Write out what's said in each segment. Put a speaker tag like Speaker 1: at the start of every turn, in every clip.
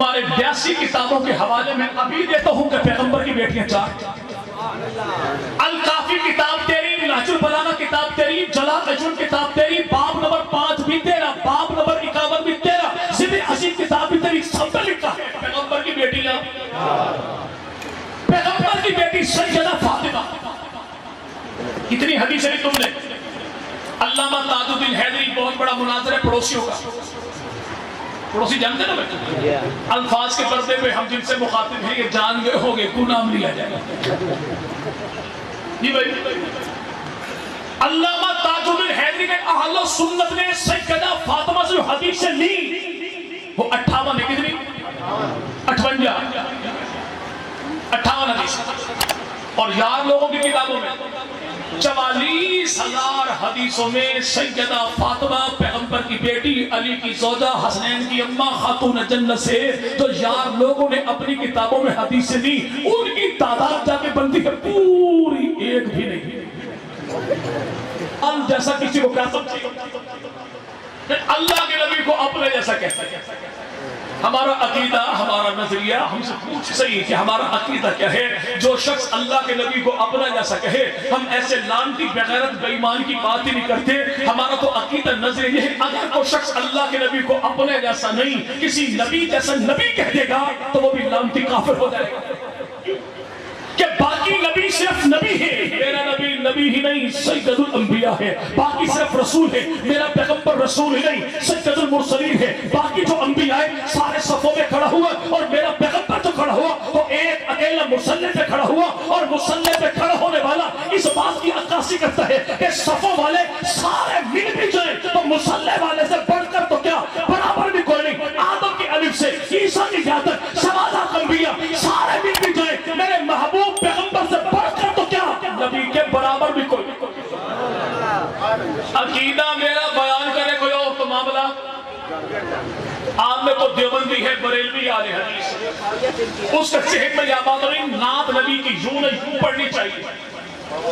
Speaker 1: ہمارے 82 کتابوں کے حوالے میں ابھی دیتا ہوں کہ پیغمبر کی بیٹیاں 4 الکافی کتاب تیری، نہج البلاغہ کتاب تیری، جلال اجن کتاب تیری، باب نمبر 5 بھی تیرا، باب نمبر 51 بھی تیرا، ذکر عظیم کتاب بھی تیری، سب میں لکھا ہے پیغمبر کی بیٹیاں، پیغمبر کی بیٹی سیدہ فاطمہ. اتنی حدیثیں تم نے. علامہ تاج الدین حیدری بہت بڑا مناظر ہے پڑوسیوں کا. پڑوسی جانتے نا بیٹے، الفاظ کے پردے پہ ہم جن سے مخاطب ہیں یہ جان گئے ہو گے، کو نام لیا جائے گا. جی بھائی، علامہ تاج الدین حیدری کے اہل سنت نے سیدہ فاطمہ سے جو حدیثیں لی وہ 58 ہے. کتنی؟ 58 حدیث. اور یار لوگوں کی کتابوں میں 44,000 حدیثوں میں سیدہ فاطمہ پیغمبر کی بیٹی، علی کی زوجہ، حسنین کی اماں، خاتون جنت سے جو یار لوگوں نے اپنی کتابوں میں حدیثیں دی ان کی تعداد جا کے بنتی ہے پوری ایک بھی نہیں. جیسا کسی کو کیا سمجھے اللہ کے نبی کو اپنے جیسا کہتا ہے. ہمارا عقیدہ، ہمارا نظریہ ہم سے پوچھ صحیح کہ ہمارا عقیدہ کیا ہے. جو شخص اللہ کے نبی کو اپنا جیسا کہے ہم ایسے لانتی بغیرت بے ایمان کی بات ہی نہیں کرتے. ہمارا تو عقیدہ نظریہ یہ ہے اگر کوئی شخص اللہ کے نبی کو اپنے جیسا نہیں کسی نبی جیسا نبی کہہ دے گا تو وہ بھی لانتی کافر ہو جائے گا. کہ باقی نبی صرف نبی ہے، میرا نبی نبی ہی نہیں سید الانبیاء ہے. باقی صرف رسول ہے، میرا پیغمبر رسول ہی نہیں سید المرسلین ہے. باقی جو انبیاء ہیں سارے صفوں میں کھڑا ہوا اور میرا پیغمبر جو کھڑا ہوا تو ایک اکیلا مصلی پہ کھڑا ہوا اور مصلی پہ کھڑا ہونے والا اس بات کی عکاسی کرتا ہے کہ صفوں والے سارے مل بھی جائیں تو مصلی والے سے بڑھ کر تو کیا برابر بھی کوئی نہیں. آدم کی الف سے عیسیٰ کی جا تک سوادہ انبیاء سارے مل بھی جائیں میرے محبوب پیغمبر سے بڑھ کر تو کیا نبی کے برابر بھی کوئی. عقیدہ میرا بیان کرے کوئی اور تو معاملہ آپ میں تو دیوبندی ہے، بریلوی آل حدیث اس کا صحت میں یہ بات نہیں نعت نبی کی یوں نہیں یوں پڑھنی چاہیے.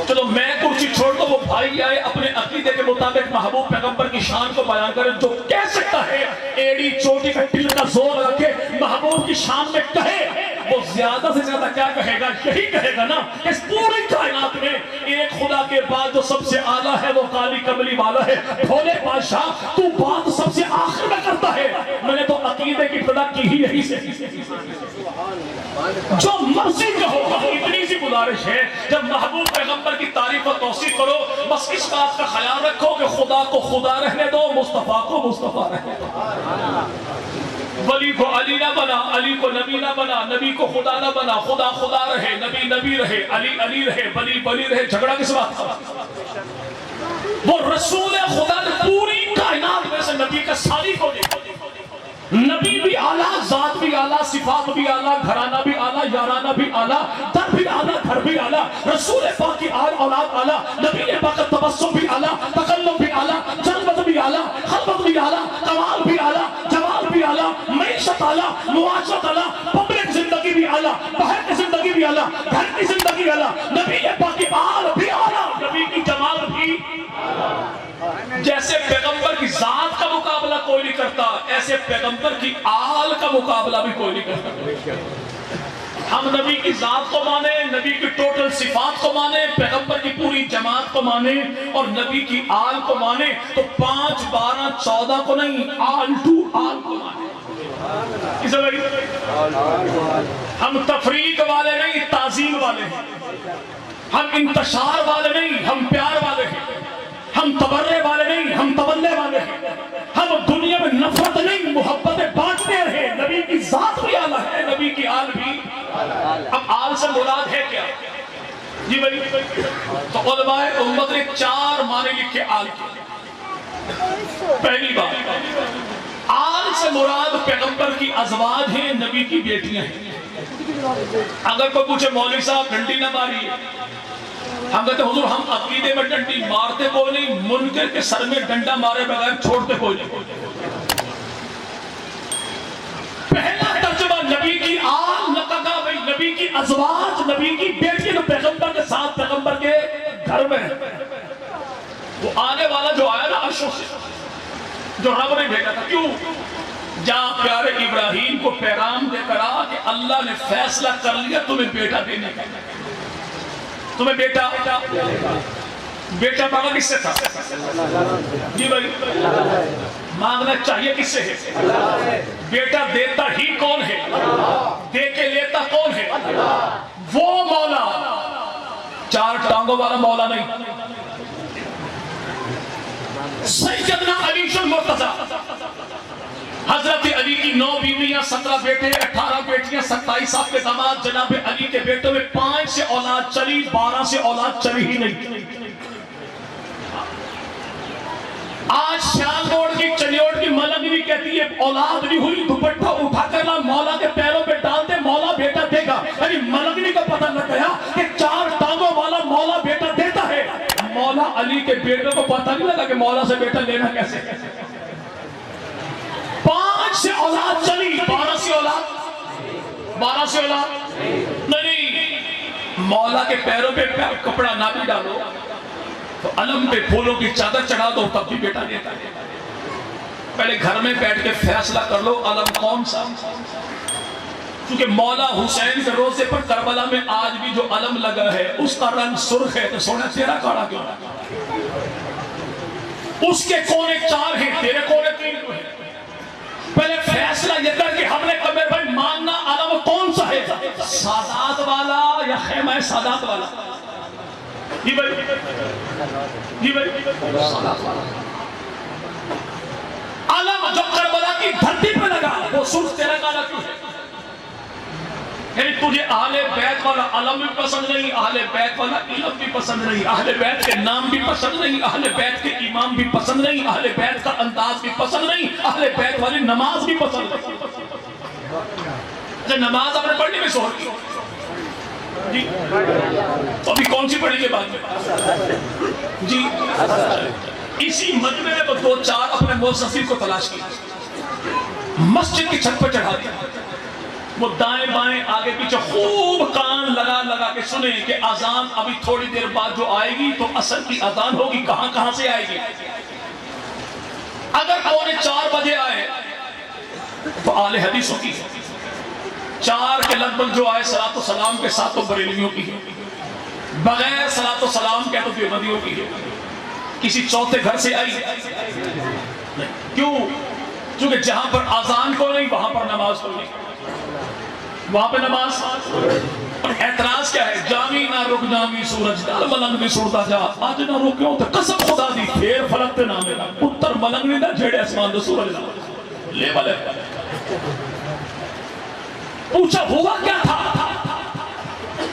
Speaker 1: چلو میں کرسی چھوڑ دو وہ بھائی آئے اپنے عقیدے کے مطابق محبوب پیغمبر کی شان کو بیان کرے. جو کہہ سکتا ہے ایڑی چوٹی کا ٹل کا زور لگا کے محبوب کی شان میں کہے وہ زیادہ سے زیادہ کیا کہے گا؟ یہی کہے گا نا اس پوری کائنات میں ایک خدا کے بعد جو سب سے اعلیٰ ہے وہ کالی کملی والا ہے. بھولے بادشاہ تو بات سب سے آخر میں کرتا ہے. میں نے تو عقیدے کی ابتدا کی ہی یہی سے. جو مرضی کہو اتنی سی گزارش ہے جب محبوب پیغمبر کی تعریف و توصیف کرو بس اس بات کا خیال رکھو کہ خدا کو خدا رہنے دو، مصطفیٰ کو مصطفیٰ رہنے دو. ولی کو علی نہ بنا، علی کو نبی نہ بنا، نبی کو خدا نہ بنا. خدا خدا رہے، نبی نبی رہے، علی علی رہے، ولی ولی رہے. جھگڑا کس بات کا؟ وہ رسول خدا نے پوری کائنات میں سے نبی کا ساری کو دیکھا. نبی بھی اعلیٰ، ذات بھی اعلیٰ، صفات بھی اعلیٰ، گھرانہ بھی اعلیٰ، یارانہ بھی اعلیٰ، در بھی اعلیٰ، گھر بھی اعلیٰ. رسول پاک کی آل اولاد اعلیٰ، نبی پاک کا تبسم بھی اعلیٰ، تکلم بھی اعلیٰ، جلوت بھی اعلیٰ، خلوت بھی اعلیٰ، کمال بھی اعلیٰ، جمال بھی اعلیٰ، معیشت اعلیٰ، معاشرت اعلیٰ، پبلک زندگی بھی اعلیٰ، باہر کی زندگی بھی اعلیٰ، گھر کی زندگی اعلیٰ. نبی پاک کی آل بھی اعلیٰ، نبی کی جمال بھی. جیسے پیغمبر کی ذات کا مقابلہ کوئی نہیں کرتا ایسے پیغمبر کی آل کا مقابلہ بھی کوئی نہیں کرتا. ہم نبی کی ذات کو مانے، نبی کی ٹوٹل صفات کو مانے، پیغمبر کی پوری جماعت کو مانے اور نبی کی آل کو مانے تو 5 12 14 کو نہیں آل ٹو آل کو مانے. ہم تفریق والے نہیں تعظیم والے ہیں. ہم انتشار والے نہیں ہم پیار والے ہیں. ہم تبرے والے نہیں ہم تبلے والے ہیں. ہم دنیا میں نفرت نہیں محبت بانٹتے رہے. نبی کی ذات بھی اعلیٰ ہے، نبی کی آل بھی. اب آل سے مراد ہے کیا؟ جی بھائی تو علماء امت نے 4 معنی لکھے آل کے. پہلی بات آل سے مراد پیغمبر کی ازواج ہیں، نبی کی بیٹیاں ہیں. اگر کوئی پوچھے مولوی صاحب ڈنڈی نہ ماری، ہم کہتے ہیں حضور ہم عقیدے میں ڈنڈی مارتے کوئی نہیں، منکر کے سر میں ڈنڈا مارے بغیر چھوڑتے کوئی نہیں. پہلا ترجمہ نبی کی آل نہ کہا بھئی نبی کی ازواج، نبی کی بیٹی تو پیغمبر کے ساتھ پیغمبر کے گھر میں وہ آنے والا جو آیا نا عرشوں سے جو رب نے بھیجا تھا. کیوں؟ جا پیارے ابراہیم کو پیغام دے کر آ کہ اللہ نے فیصلہ کر لیا تمہیں بیٹا دینے کا، تمہیں بیٹا مانگا کس سے تھا؟ جی بھائی مانگنا چاہیے کس سے ہے؟ بیٹا دیتا ہی کون ہے؟ دے کے لیتا کون ہے؟ وہ مولا، چار ٹانگوں والا مولا نہیں۔ سیدنا علی المرتضیٰ، حضرت علی کی 9 بیویاں، 17 بیٹے، 18 بیٹیاں، 27 آپ کے داماد، جناب علی کے بیٹوں میں 5 سے اولاد چلی، 12 سے اولاد چلی ہی نہیں۔ آج شال روڑ کی چنیوڑ کی ملنگ بھی کہتی ہے اولاد نہیں ہوئی، دوپٹہ اٹھا کر لا مولا کے پیروں پہ ڈال دے، مولا بیٹا دے گا۔ یعنی ملنگنی کا پتہ لگ گیا کہ 4 ٹانگوں والا مولا بیٹا دیتا ہے۔ مولا علی کے بیٹوں کو پتہ نہیں لگا کہ مولا سے بیٹا لینا کیسے۔ 5 سے اولاد چلی، 12 سے اولاد نہیں۔ مولا کے پیروں پہ کپڑا نہ بھی ڈالو تو علم پہ پھولوں کی چادر چڑھا دو تب بھی بیٹا دیتا ہے۔ پہلے گھر میں بیٹھ کے فیصلہ کر لو علم کون سا۔ کیونکہ مولا حسین کے روزے پر کربلا میں آج بھی جو علم لگا ہے اس کا رنگ سرخ ہے، تو سونا تیرا کاڑا کیوں؟ اس کے کونے 4 ہیں، تیرے کونے 3 ہیں۔ پہلے فیصلہ یہ کر کہ ہم نے کبھی بھائی ماننا علم کون سا ہے، سادات والا یا خیمہ سادات والا؟ جی بھائی علم جو کربلا کی دھرتی پہ لگا وہ سرخ تیرا کالا کیوں ہے؟ یعنی تجھے اہل بیت والا علم بھی پسند نہیں، اہل بیت والا علم بھی پسند نہیں، اہل بیت کے نام بھی پسند نہیں، اہل بیت کے امام بھی پسند نہیں، اہل بیت کا انداز بھی پسند نہیں، اہل بیت والی نماز بھی پسند نہیں۔ نماز آپ نے پڑھنے میں شوہر کی جی تو ابھی کون سی پڑھی کے بعد میں جی اسی مجمع میں 2-4 اپنے موسیقی کو تلاش کیا، مسجد کی چھت پر چڑھا دیا، وہ دائیں بائیں آگے پیچھے خوب کان لگا کے سنیں کہ اذان ابھی تھوڑی دیر بعد جو آئے گی تو اصل کی اذان ہوگی، کہاں سے آئے گی۔ اگر 3:45 بجے آئے تو اہل حدیثوں کی، 4 کے لگ بھگ جو آئے صلاۃ و سلام کے ساتھ تو بریلویوں کی ہے، بغیر صلاۃ و سلام کے تو دیوبندیوں کی ہے۔ کسی چوتھے گھر سے آئی کیوں؟ کیونکہ جہاں پر اذان کو نہیں وہاں پر نماز کو نہیں، وہاں پہ نماز۔ اعتراض کیا ہے؟ جامی نہ رک جامی سورج دال ملنگ بھی سوڑتا جا، آج نہ روکیوں تو قسم خدا دی پھیر فلک تے نامے نا پتر ملنگ نہیں نہ جھیڑے اسمان دو سورج نا لے والے۔ پوچھا ہوا کیا تھا؟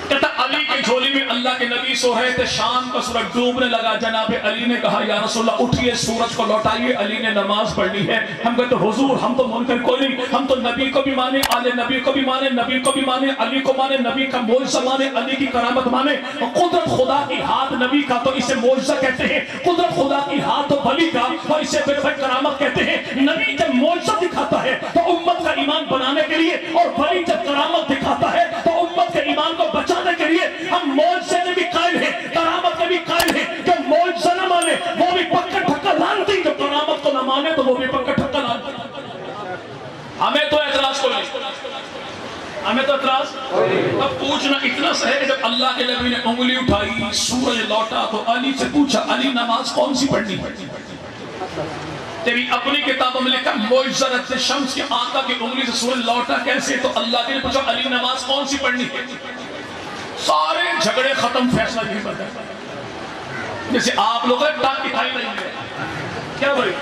Speaker 1: کہتا علی کے جھولی میں اللہ کے نبی سو رہے تھے، شام کا سورج ڈوبنے لگا، جناب علی نے کہا یا رسول اللہ اٹھئے سورج کو لوٹائیے، علی نے نماز پڑھنی ہے۔ ہم کہتے حضور ہم تو منکر کوئی نہیں، ہم تو نبی کو بھی مانے، آل نبی کو بھی مانے، نبی کو بھی مانے، علی کو مانے، نبی کا معجزہ مانے، علی کی کرامت مانے۔ قدرت خدا کی ہاتھ نبی کا تو اسے معجزہ کہتے ہیں، قدرت خدا کی ہاتھ ولی کا تو اسے کرامت کہتے ہیں۔ نبی جب معجزہ دکھاتا ہے تو امت کا ایمان بنانے کے لیے، اور ولی جب کرامت دکھاتا ہے تو امت کے ایمان کو بچانے کے لیے۔ ہم معجزے میں بھی قائل ہیں، کرامت میں بھی قائل ہیں۔ جو معجزہ نہ مانے وہ بھی پکا ٹھکا لانتی، جو کرامت کو نہ مانے تو وہ بھی پکا ٹھکا لانتی۔ ہمیں تو اعتراض کوئی نہیں، ہمیں تو اعتراض۔ اب پوچھنا اتنا سا ہے کہ جب اللہ کے نبی نے انگلی اٹھائی سورج لوٹا تو علی سے پوچھا علی نماز کون سی پڑھنی؟ تیری اپنی کتابوں میں لکھا معجزہ رد شمس کے آقا کی انگلی سے سورج لوٹا کیسے؟ تو اللہ کے نے پوچھا علی نماز کون سی پڑھنی ہے؟ سارے جھگڑے ختم، فیصلہ یہی بتا۔ جیسے آپ لوگ ٹانگ دکھائی نہیں ہے کیا بھائی،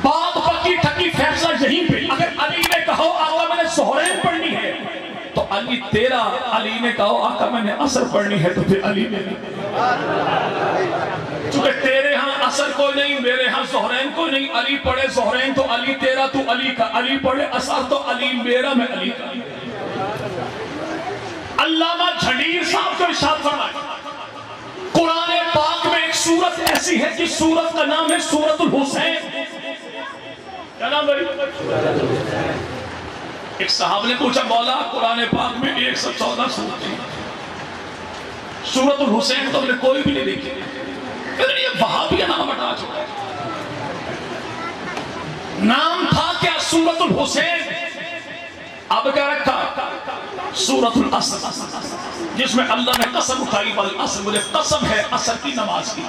Speaker 1: بات پکی ٹھکی، فیصلہ یہیں پہ۔ اگر علی نے کہو آقا میں نے ظہرین پڑھنی ہے تو علی تیرا، علی نے کہو آقا میں نے عصر پڑھنی ہے تو پھر علی نے۔ چونکہ تیرے ہاں عصر کوئی نہیں، میرے ہاں ظہرین کوئی نہیں، علی پڑھے ظہرین تو علی تیرا تو علی کا، علی پڑھے عصر تو علی میرا میں علی کا۔ علامہ جھنڈیر صاحب کو ارشاد فرمائے قرآن پاک میں ایک سورت ایسی ہے جس سورت کا نام ہے سورت الحسین۔ کیا نام ہے؟ ایک صحابہ نے پوچھا مولا قرآن پاک میں 114 سورت ہیں، سورت الحسین تو ہم نے کوئی بھی نہیں دیکھی، پھر یہ وہابی نام ہٹا چھوڑا۔ نام تھا کیا؟ سورۃ الحسین. اب کیا رکھا؟ سورۃ العصر، جس میں اللہ نے قسم اٹھائی والعصر، مجھے قسم ہے عصر کی نماز کی.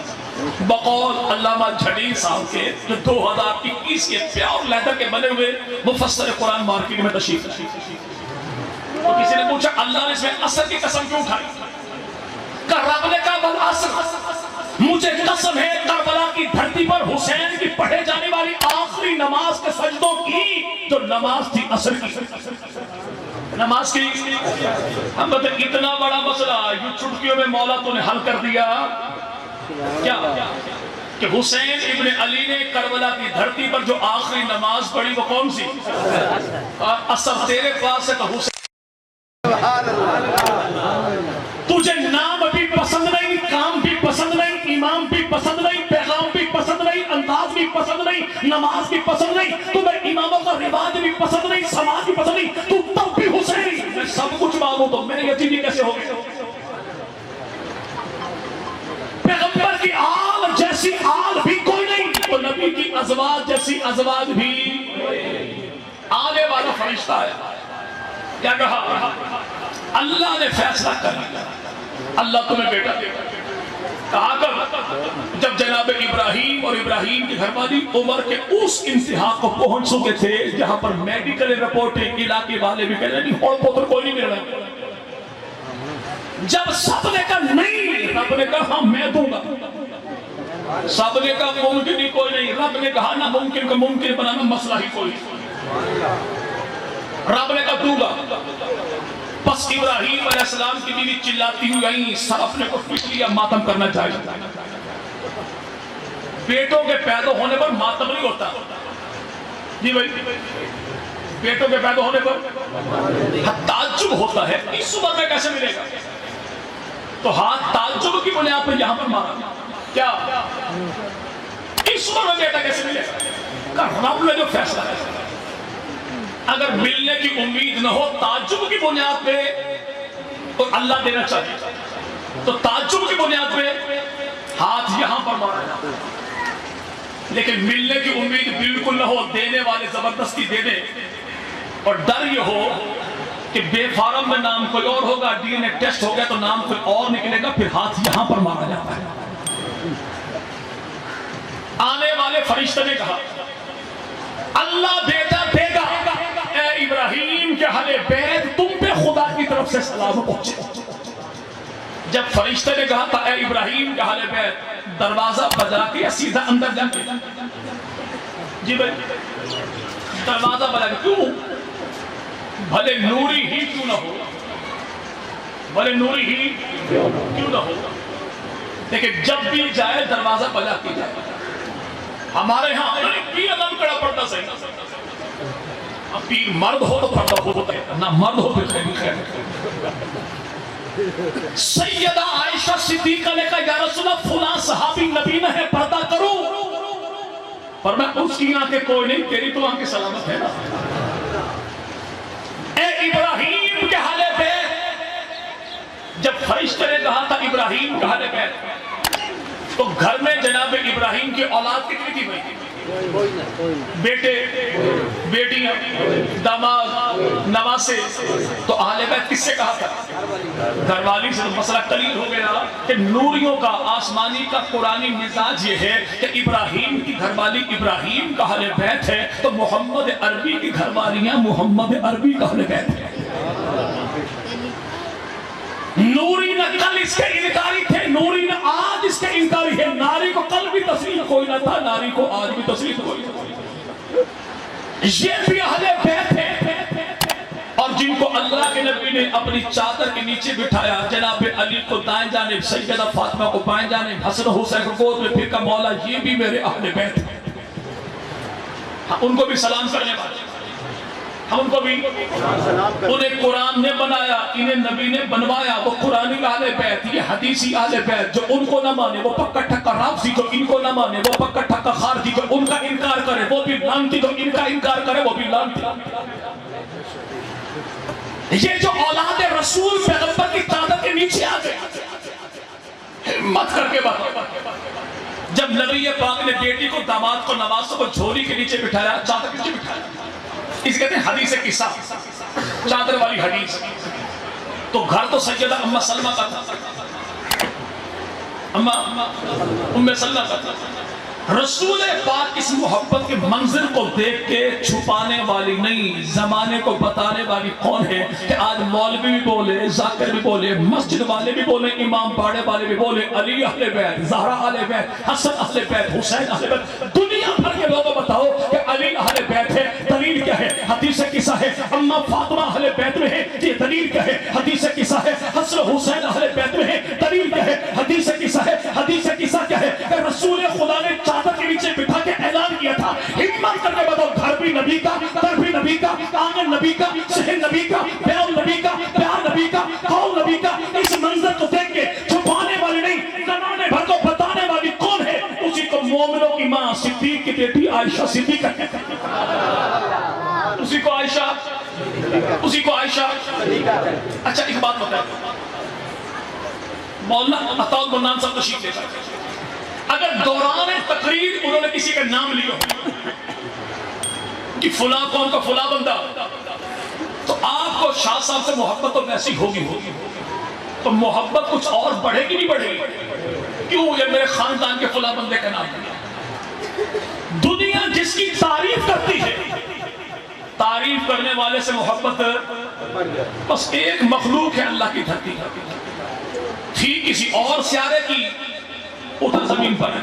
Speaker 1: بقول علامہ جھڑی صاحب کے جو 2021 کے پیور لیدر کے بنے ہوئے مفسر قرآن مارکیٹ میں تشریف لائے. تو کسی نے پوچھا اللہ نے اس میں عصر کی قسم کیوں اٹھائی؟ کہ رب نے کہا والعصر، مجھے قسم ہے کربلا کی دھرتی پر حسین کی پڑھے جانے والی آخری نماز کے سجدوں کی جو نماز تھی عصر کی نماز کی. ہم کہتے ہیں اتنا بڑا مسئلہ یوں چٹکیوں میں مولا تو نے حل کر دیا کیا؟ کہ حسین ابن علی نے کربلا کی دھرتی پر جو آخری نماز پڑھی وہ کون سی؟ عصر. تیرے پاس ہے تو حسین تجھے نام بھی پسند نہیں، کام بھی پسند نہیں، امام بھی پسند نہیں، پیغام بھی پسند نہیں، انداز بھی پسند نہیں، نماز بھی پسند نہیں، تمہیں اماموں کا رواج بھی پسند نہیں، سماج بھی پسند نہیں، تو تب بھی حسین. میں سب کچھ مانوں تو میرے یتیمی کیسے ہو گئے؟ پیغمبر کی آل جیسی آل بھی کوئی نہیں، تو نبی کی ازواج جیسی ازواج بھی. آنے والا فرشتہ ہے. کیا کہا؟ اللہ نے فیصلہ کر لیا، اللہ تمہیں بیٹا دے گا. کہا کر جب جناب ابراہیم اور ابراہیم کی گھر والی عمر کے اس انتہا کو پہنچ چکے تھے جہاں پر میڈیکل رپورٹیں علاقے والے بھی کہہ رہے نہیں اور پتر کوئی نہیں مل رہا. جب سب نے کہا نہیں، رب نے کہا ہاں میں دوں گا. سب نے کہا ممکن ہی کوئی نہیں، رب نے کہا ناممکن کا ممکن بنانا مسئلہ ہی کوئی. رب نے کہا دوں گا. بس ابراہیم علیہ السلام کی بیوی چلاتی ہوئی آئیں، سر اپنے کو پیٹ لیا، ماتم کرنا چاہیے. بیٹوں کے پیدا ہونے پر ماتم نہیں ہوتا جی بھائی. بیٹوں کے پیدا ہونے پر تعجب ہوتا ہے اس عمر میں کیسے ملے گا. تو ہاتھ تعجب کی بنیاد پر یہاں پر مارا. کیا اس عمر میں بیٹا کیسے ملے گا؟ کہ رب نے جو فیصلہ ہے. اگر ملنے کی امید نہ ہو تعجب کی بنیاد پہ تو اللہ دینا چاہیے، تو تعجب کی بنیاد پہ ہاتھ یہاں پر مارا. لیکن ملنے کی امید بالکل نہ ہو، دینے والے زبردستی دے دیں، اور ڈر یہ ہو کہ بے فارم میں نام کوئی اور ہوگا، ڈی این اے ٹیسٹ ہو گیا تو نام کوئی اور نکلے گا، پھر ہاتھ یہاں پر مارا جاتا ہے. آنے والے فرشتے نے کہا اللہ بیٹا دے گا. اے ابراہیم کے اہل بیت تم پہ خدا کی طرف سے سلام پہنچے. جب فرشتے نے کہا تھا اے ابراہیم کے اہل بیت، دروازہ بجا کے یا سیدھا اندر جا کے؟ جی بھائی دروازہ بجا کے. کیوں؟ بھلے نوری ہی کیوں نہ ہو، بھلے نوری ہی کیوں نہ ہو، لیکن جب بھی جائے دروازہ بجا کے جائے. ہمارے ہاں پیر عدم کڑا پڑتا صحیح. اب پیر مرد ہو تو پردہ ہوتا ہے، نہ مرد ہو پھر خیر خیر. سیدہ عائشہ صدیقہ نے کہا یا رسول اللہ فلاں صحابی نبی نہ ہے، پردہ کرو. پر میں اس کی آنکھیں کوئی نہیں، تیری تو آنکھیں سلامت ہے نا. اے ابراہیم کے اہل بیت، جب فرشتے نے کہا تھا ابراہیم کے اہل بیت، تو گھر میں جناب ابراہیم کی اولاد کتنی تھی بھائی؟ بیٹے، بیٹیاں، داماد، نواسے. تو اہل بیت کس سے کہا تھا؟ گھر والی سے. مسئلہ کلیل ہو گیا کہ نوریوں کا آسمانی کا قرآنی مزاج یہ ہے کہ ابراہیم کی گھر والی ابراہیم کا اہل بیت ہے، تو محمد عربی کی گھر والیاں محمد عربی کا اہل بیت ہے. نوری نہ کل اس کے انکاری تھے، نوری نہ آج اس کے انکاری ہے. ناری کو کل بھی تسلیم کوئی نہ تھا، ناری کو آج بھی تسلیم کوئی نہ تھا. یہ بھی اہل بیت ہے. اور جن کو اللہ کے نبی نے اپنی چادر کے نیچے بٹھایا، جناب علی کو دائیں جانب، سیدہ فاطمہ کو بائیں جانب، حسن حسین کو گود میں پھر کا مولا، یہ بھی میرے اہل بیت ہیں. ان کو بھی سلام کرنے والے، ہم ان کو بھی. انہیں قرآن نے بنایا، انہیں نبی نے بنوایا. وہ قرآنی اہل بیت، یہ حدیثی اہل بیت. جو ان کو نہ مانے وہ پکا ٹھکا رافضی، جو ان کو نہ مانے وہ پکا ٹھکا خارجی. جو ان کا انکار کرے وہ بھی لعنتی، جو ان کا انکار کرے وہ بھی لعنتی. یہ جو اولاد رسول پیغمبر کی چادر کے نیچے آ گئے، ہمت کر کے بات. جب نبی پاک نے بیٹی کو داماد کو نمازوں کو جھولی کے نیچے بٹھایا، چادر کے نیچے بٹھایا، اس کہتے ہیں حدیث قصہ، چادر والی حدیث. تو گھر تو سیدہ ام سلمہ کا تھا، ام سلمہ کا تھا. رسول پاک اس محبت کے منظر کو دیکھ کے چھپانے والی نہیں، زمانے کو بتانے والی کون ہے کہ آج مولوی بھی بولے، ذاکر بھی بولے، مسجد والے بھی بولے، امام باڑے والے بھی بولے، علی اہل بیت، زہرا اہل بیت، حسن اہل بیت، حسین اہل بیت، دنیا بھر کے لوگوں بتاؤ کہ علی اہل بیت ہے، دلیل کیا ہے؟ حدیث قصہ ہے. اما فاطمہ اہل بیت میں ہے، یہ دلیل کیا ہے؟ حدیث قصہ ہے. حسن حسین اہل بیت میں ہے، دلیل کیا ہے؟ حدیث قصہ ہے. حدیث قصہ کیا ہے؟ کہ رسول خدا نے چادر کے نیچے بٹھا کے اعلان کیا تھا، ہمت کر کے بتاؤ، گھر بھی نبی کا، در بھی نبی کا، آنگن نبی کا، صحن نبی کا، بیان نبی کا، پیار نبی کا، قول نبی کا. اس منظر کو دیکھ کے چھپانے والی نہیں، زمانے بھر کو بتانے والی کون ہے؟ اسی کو مومنوں کی ماں صدیق کی بیٹی عائشہ صدیقہ کہتے ہیں. اسی کو عائشہ، اسی کو عائشہ. اچھا ایک بات بتائیں، مولانا عطا المنان صاحب تشریف لے جائیں، اگر دوران تقریر انہوں نے کسی کا نام لیا کہ فلاں کون کا فلاں بندہ، تو آپ کو شاہ صاحب سے محبت تو ویسی ہوگی، تو محبت کچھ اور بڑھے گی نہیں بڑھے گی؟ کیوں یہ میرے خاندان کے فلاں بندے کا نام لیا؟ دنیا جس کی تعریف کرتی ہے، تعریف کرنے والے سے محبت بس ایک مخلوق ہے اللہ کی دھرتی تھی کسی اور سیارے کی، ادھر زمین پر ہے.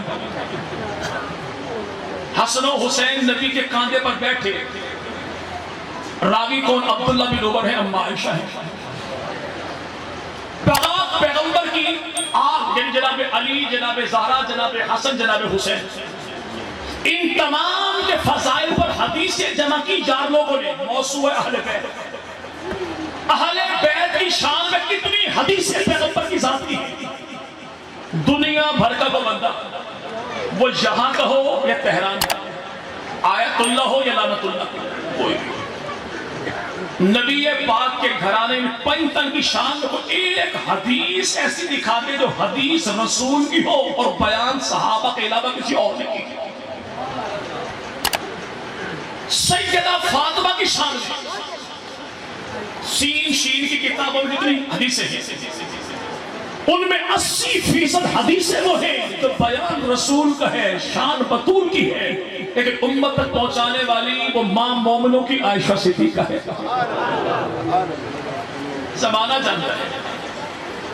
Speaker 1: حسن و حسین نبی کے کاندھے پر بیٹھے، راوی کون؟ عبداللہ بن عمر ہے، اما عائشہ ہے. پیغمبر کی آپ جناب علی، جناب زہرا، جناب حسن، جناب حسین، ان تمام کے فضائل پر حدیثیں جمع کی 4 لوگوں نے. موسوعہ اہل بیت، اہل بیت کی شان میں کتنی حدیثیں پیغمبر کی ذات کی ہیں. دنیا بھر کا وہ بندہ، وہ یہاں کا ہو یا تہران کا، آیت اللہ ہو یا لعنت اللہ، کوئی نبی پاک کے گھرانے میں پنجتن کی شان میں کوئی ایک حدیث ایسی دکھا دے جو حدیث رسول کی ہو اور بیان صحابہ کے علاوہ کسی اور نے کی. سیدہ فاطمہ کی شان میں سین شین کی کتابوں میں جتنی حدیثیں ہیں، ان میں 80% حدیثیں وہ ہیں جو بیان رسول کا ہے، شان بطول کی ہے، لیکن امت تک پہنچانے والی وہ ماں مومنوں کی عائشہ صدیقہ ہے. زمانہ جانتا ہے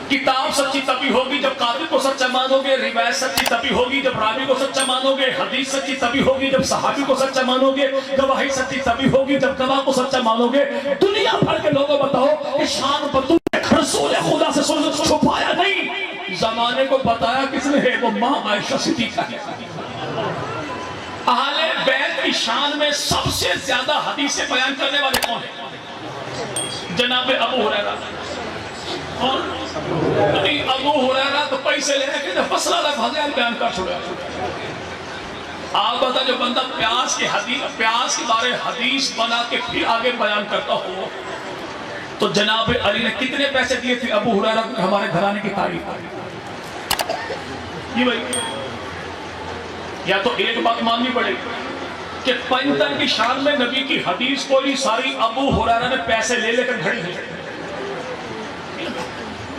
Speaker 1: کتاب سچی تبھی ہوگی جب قاتل کو سچا مانو گے، روایت سچی تبھی ہوگی جب راوی کو سچا مانو گے، حدیث سچی تبھی ہوگی جب صحابی کو سچا مانو گے، گواہی سچی تبھی ہوگی جب گواہ کو سچا مانو گے. دنیا بھر کے لوگوں بتاؤ کہ شان بطول رسول خدا سے چھپایا نہیں، زمانے کو بتایا کس نے ہے؟ وہ ماں عائشہ صدیقہ ہے. اہل بیت کی شان میں سب سے زیادہ حدیثیں بیان کرنے والے کون ہیں؟ جناب ابو ہریرہ. ابو ہریرہ تو پیسے لے کے فصلہ فضائل بیان کر چھوڑا. آپ بتا جو بندہ پیاس کے بارے حدیث بنا کے پھر آگے بیان کرتا ہو، تو جناب علی نے کتنے پیسے دیے تھے ابو ہریرہ کو ہمارے گھرانے کی تعریف؟ یہ بھائی یا تو ایک بات ماننی پڑے گی کہ پنجتن کی شان میں نبی کی حدیث کوئی ساری ابو ہریرہ نے پیسے لے لے کر گھڑی ہے،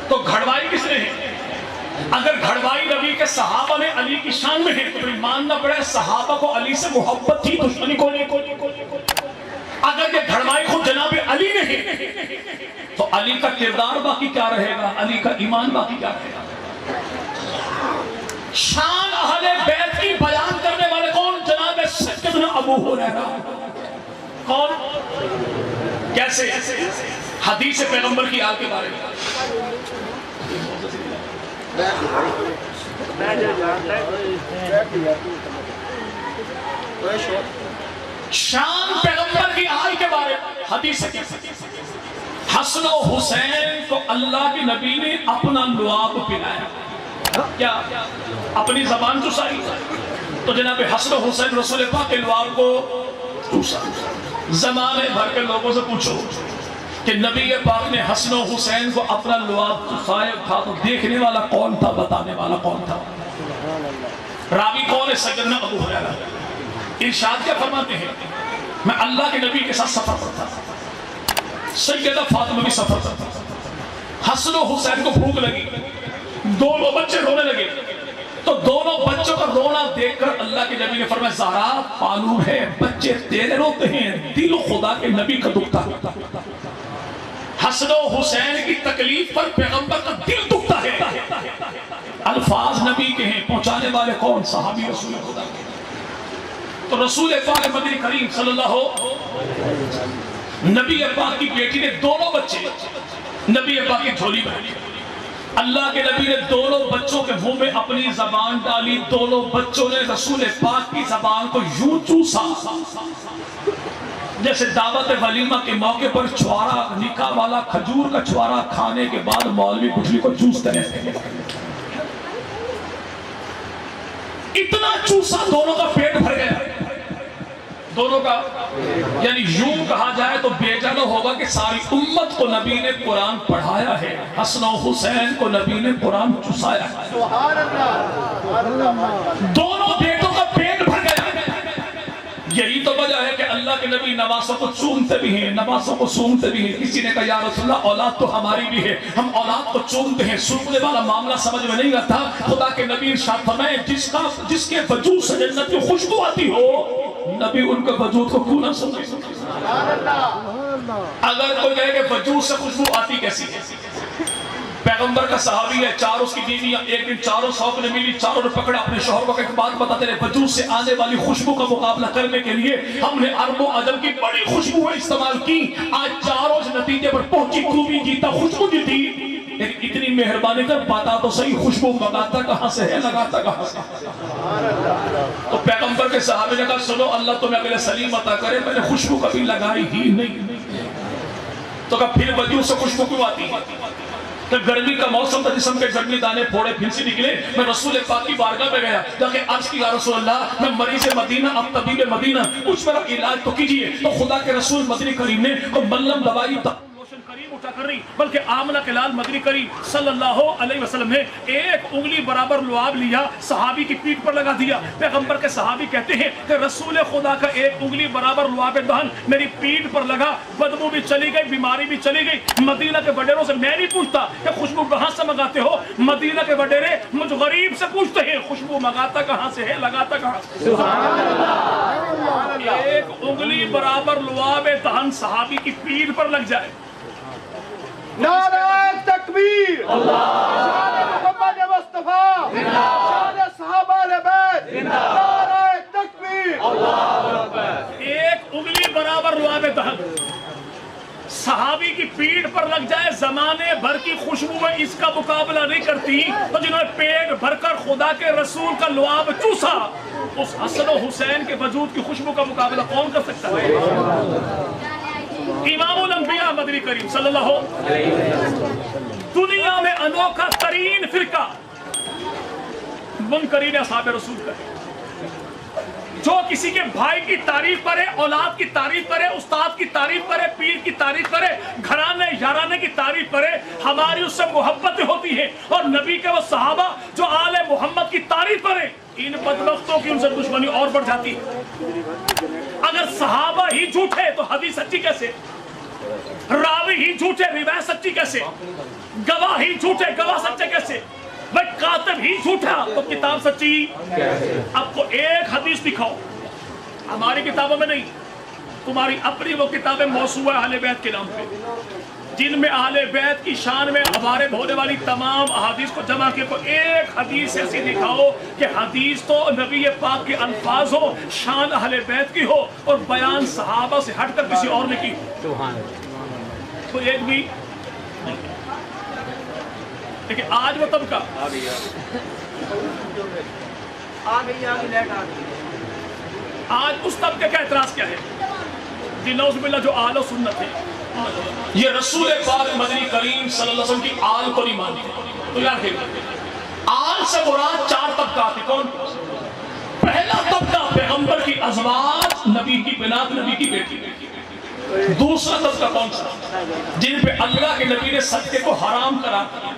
Speaker 1: تو گھڑوائی کس نے ہے؟ اگر گھڑوائی نبی کے صحابہ نے علی کی شان میں ہے تو ماننا پڑے صحابہ کو علی سے محبت تھی، دشمنی کو نہیں. اگر یہ گھڑوائی خود جناب علی نے ہے تو علی کا کردار باقی کیا رہے گا، علی کا ایمان باقی کیا رہے گا. شان اہل بیت کی بیان کرنے والے کون؟ جناب سیدنا ابو ہریرہ. کون؟ کیسے؟ حدیث پیغمبر کی آل کے بارے میں. شان پیغمبر کی آل کے بارے میں حدیث سے حسن و حسین کو اللہ کے نبی نے اپنا لعاب پلایا. کیا؟ اپنی زبان چوسائی. تو جناب حسن و حسین رسول پاک کے لعاب کو چوسا. زمانے بھر کے لوگوں سے پوچھو کہ نبی پاک نے حسن و حسین کو اپنا لعاب چوسایا تھا تو دیکھنے والا کون تھا، بتانے والا کون تھا؟ راوی کون ہے؟ سیدنا ابو ہریرہ۔ ارشاد کیا فرماتے ہیں؟ میں اللہ کے نبی کے ساتھ سفر کرتا تھا، سیدہ فاطمہ بھی سفر کرتا تھا، حسن و حسین کو بھوک لگی، دونوں بچے رونے لگے، تو دونوں بچوں کا رونا دیکھ کر اللہ کے نبی نے فرمایا زہرا معلوم ہے بچے تیرے روتے ہیں، دل خدا کے نبی کا دکھتا ہے۔ حسن و حسین کی تکلیف پر پیغمبر کا دل دکھتا ہے۔ الفاظ نبی کے ہیں، پہنچانے والے کون؟ صحابی رسول خدا کے۔ تو رسول پاک مدنی کریم صلی اللہ نبی پاک کی بیٹی نے دونوں بچے نبی پاک کی جھولی میں، اللہ کے نبی نے دونوں بچوں کے منہ میں اپنی زبان ڈالی، دونوں بچوں نے رسول پاک کی زبان کو یوں چوسا جیسے دعوت ولیمہ کے موقع پر چھوارا، نکاح والا کھجور کا چھوارا کھانے کے بعد مولوی گٹھلی کو چوستے ہیں۔ اتنا چوسا دونوں کا پیٹ بھر گیا، دونوں کا، یعنی یوں کہا جائے تو بیجانہ ہوگا کہ ساری امت کو نبی نے قرآن پڑھایا ہے، حسن و حسین کو نبی نے قرآن چسایا ہے۔ دونوں بیٹوں کا پیٹ بھر گیا۔ یہی تو وجہ ہے کہ اللہ کے نبی نواسوں کو چومتے بھی ہیں، نواسوں کو سونتے بھی ہیں۔ کسی نے کہا یا رسول اللہ اولاد تو ہماری بھی ہے، ہم اولاد کو چومتے ہیں، سوننے والا معاملہ سمجھ میں نہیں آتا۔ خدا کے نبی ارشاد فرمائے جس کے وجود سے جنت کی خوشبو آتی ہو، نبی ان کے وجود کو کیوں نہ سمجھے۔ اگر کوئی کہے کہ وجود سے خوشبو آتی کیسی ہے؟ پیغمبر کا صحابی ہے، چار اس کی بیویاں، ایک دن چاروں شوق نے ملی، چاروں نے پکڑا اپنے شوہر کو، ایک بات بتا تیرے وجود سے آنے والی خوشبو کا مقابلہ کرنے کے لیے ہم نے عرب و عجم کی بڑی خوشبویں استعمال کی، آج چاروں اس نتیجے پر پہنچی، تو بھی جیتا خوشبو جیتی۔ لیکن اتنی مہربانی کر بتا تو صحیح خوشبو منگاتا کہاں سے ہے، لگاتا کہاں سے؟ تو پیغمبر کے صحابی نے کہا سنو اللہ تمہیں اگلے سلیم عطا کرے، میں نے خوشبو کبھی لگائی ہی نہیں۔ تو کہا پھر وجود سے خوشبو کیوں آتی ہے؟ کہ گرمی کا موسم تھا، جسم کے گرمی دانے پھوڑے پھنسی نکلے، میں رسول پاک کی بارگاہ میں گیا، جا کے عرض کی یا رسول اللہ میں مریض مدینہ، اب طبیب مدینہ، کچھ میرا علاج تو کیجئے۔ تو خدا کے رسول مدنی کریم نے کوئی ملم دوائی کریم اٹھا کر نہیں، بلکہ آمنہ کے لال مدنی کریم صلی اللہ علیہ وسلم نے ایک انگلی برابر لعاب لیا، صحابی کی پیٹھ پر لگا دیا۔ پیغمبر کے صحابی کہتے ہیں کہ رسول خدا کا ایک انگلی برابر لعاب دہن میری پیٹھ پر لگا، بدبو بھی چلی گئی، بیماری بھی چلی گئی۔ مدینہ کے وڈیروں سے میں نہیں پوچھتا کہ خوشبو کہاں سے منگاتے ہو، مدینہ کے وڈیرے مجھ غریب سے پوچھتے ہیں خوشبو منگاتا کہاں سے ہے، لگاتا کہاں سے؟ ایک انگلی برابر لعاب دہن صحابی کی پیٹھ پر لگ جائے،
Speaker 2: نعرہ تکبیر، شان محمد مصطفیٰ، شان صحابہ بیت، نعرہ تکبیر۔
Speaker 1: ایک انگلی برابر لعاب دہن صحابی کی پیٹھ پر لگ جائے، زمانے بھر کی خوشبویں اس کا مقابلہ نہیں کرتی، تو جنہوں نے پیٹ بھر کر خدا کے رسول کا لعاب چوسا، اس حسن و حسین کے وجود کی خوشبو کا مقابلہ کون کر سکتا ہے؟ امام الانبیاء مدنی کریم صلی اللہ علیہ وسلم دنیا میں انوکھا ترین فرقہ منکرین اصحاب رسول کا ہے، جو کسی کے بھائی کی تعریف کرے، اولاد کی تعریف کرے، استاد کی تعریف کرے، پیر کی تعریف کرے، گھرانے یارانے کی تعریف کرے، ہماری اس سے محبتیں ہوتی ہیں، اور نبی کے وہ صحابہ جو آل محمد کی تعریف کریں، ان بدبختوں کی ان سے دشمنی اور بڑھ جاتی ہے۔ اگر صحابہ ہی جھوٹے تو حدیث سچی کیسے؟ راوی ہی جھوٹے روایت سچی کیسے؟ گواہ ہی جھوٹے گواہ سچے کیسے؟ بھائی کاتب ہی جھوٹا تو کتاب سچی؟ آپ کو ایک حدیث دکھاؤ، ہماری کتابوں میں نہیں، تمہاری اپنی وہ کتابیں موسوعہ اہل بیت کے نام پہ، جن میں اہل بیت کی شان میں ہمارے ہونے والی تمام احادیث کو جمع کیے، کو ایک حدیث ایسی دکھاؤ کہ حدیث تو نبی پاک کے الفاظ ہو، شان اہل بیت کی ہو، اور بیان صحابہ سے ہٹ کر کسی اور نے کی، تو ایک بھی نہیں۔ لیکن آج وہ طبقہ آج اس طبقے کا اعتراض کیا ہے؟ نعوذ باللہ جو آل و سنت ہے، یہ رسول پاک مدنی کریم صلی اللہ علیہ وسلم کی آل کو نہیں مانتے۔ تو یاد رکھیے آل سے مراد چار طبقات ہیں۔ کون؟ پہلا طبقہ پیغمبر کی ازواج، نبی کی بنات، نبی کی بیٹی۔ دوسرا طبقہ کون سا؟ جن پہ اللہ کے نبی نے صدقے کو حرام کرا دیا،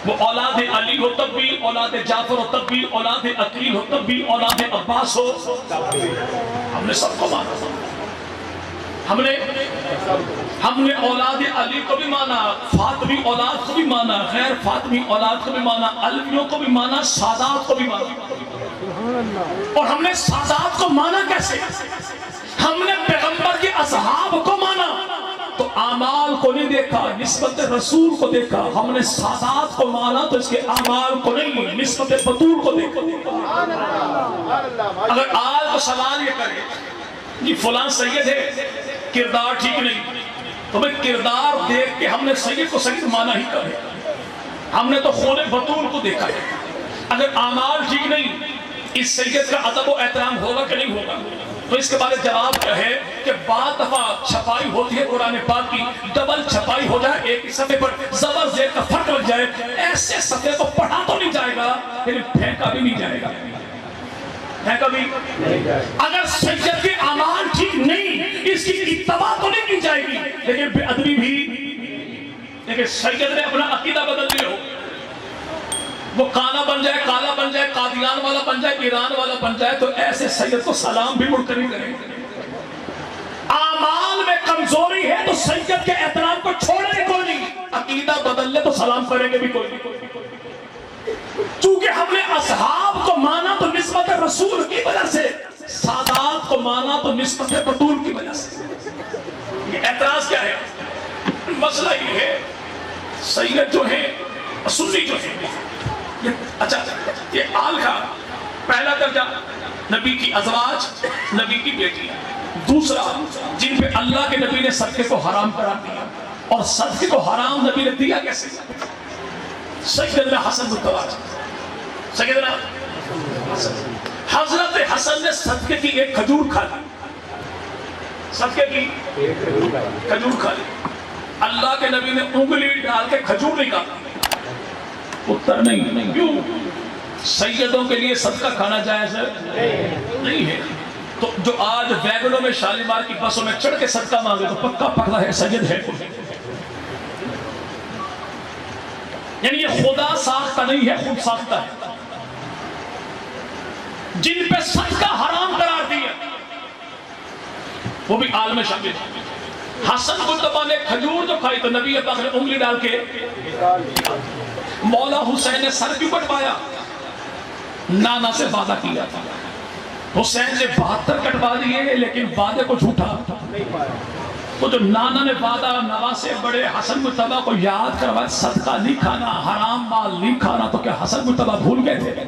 Speaker 1: وہ اولاد علی ہو تب بھی، اولاد جعفر ہو تب بھی، اولاد عقیل ہو تب بھی، اولاد عباس ہو، ہم نے سب کو مانا. ہم نے اولاد علی کو بھی مانا، فاطمی اولاد کو بھی مانا، غیر فاطمی اولاد کو بھی مانا، علویوں کو بھی مانا، سادات کو بھی مانا. اور ہم نے سادات کو مانا کیسے؟ ہم نے پیغمبر کے اصحاب کو مانا تو اعمال کو نہیں دیکھا، نسبت رسول کو دیکھا. ہم نے سادات کو مانا تو اس کے اعمال کو نہیں، نسبت بطول کو دیکھا. اگر آج کو سوال یہ کرے کہ فلاں سید ہے کردار ٹھیک نہیں، تو بھئی کردار دیکھ کے ہم نے سید کو سید مانا ہی کرے. ہم نے تو خون بطول کو دیکھا ہے. اگر اعمال ٹھیک نہیں، اس سید کا ادب و احترام ہوگا کہ نہیں ہوگا؟ تو اس کے بعد جواب کیا ہے کہ بعض دفعہ چھپائی ہوتی ہے قرآن پاک کی، ڈبل چھپائی ہو جائے، ایک ہی صفحے پر زبر زیر کا فرق لگ جائے، ایسے صفحے کو پڑھا تو نہیں جائے گا لیکن پھینکا بھی نہیں جائے گا. پھینکا بھی اگر سید کے اعمال ٹھیک نہیں، اس کی اتباع تو نہیں کی جائے گی لیکن بے ادبی بھی. لیکن سید نے اپنا عقیدہ بدل لیا ہو، وہ کالا بن جائے، کالا بن جائے، قادیان والا بن جائے، ایران والا بن جائے، تو ایسے سید کو سلام بھی مڑ کر نہیں کریں گے. اعمال میں کمزوری ہے تو سید کے احترام کو چھوڑیں گے کوئی نہیں، عقیدہ بدل لے تو سلام کریں گے بھی کوئی نہیں. چونکہ ہم نے اصحاب کو مانا تو نسبت رسول کی وجہ سے، سادات کو مانا تو نسبت بطول کی وجہ سے. یہ اعتراض کیا ہے؟ مسئلہ یہ ہے سید جو ہے سنی جو ہے، اچھا یہ آل کا پہلا درجہ نبی کی ازواج، نبی کی بیٹی. دوسرا جن پہ اللہ کے نبی نے صدقے کو حرام قرار دیا، اور صدقے کو حرام نبی نے دیا کیسے؟ سیدنا حسن متواج، سیدنا حضرت حسن نے صدقے کی ایک کھجور کھا لی، صدقے کی کھجور کھا لی. اللہ کے نبی نے انگلی ڈال کے کھجور نہیں کھاتا. اتر نہیں. کیوں؟ سیدوں کے لیے صدقہ کھانا جائز نہیں ہے. تو جو آج ویگنوں میں شالیمار کی بسوں میں چڑھ کے صدقہ مانگے تو پکا پکڑا ہے سید ہے. یعنی یہ خدا ساختہ نہیں ہے، خود ساختہ ہے. جن پہ صدقہ حرام قرار دیا وہ بھی آل میں شامل ہے. حسن مجتبیٰ نے کھجور جو کھائی تو نبی پاک نے انگلی ڈال کے. مولا حسین نے سر کیوں کٹوایا؟ نانا سے وعدہ کیا تھا. حسین نے 72 کٹوا دیے لیکن وعدے کو جھوٹا. تو جو نانا نے وعدہ نواسے بڑے حسن مجتبیٰ کو یاد کروایا صدقہ نہیں کھانا، حرام مال نہیں کھانا، تو کیا حسن مجتبیٰ بھول گئے تھے؟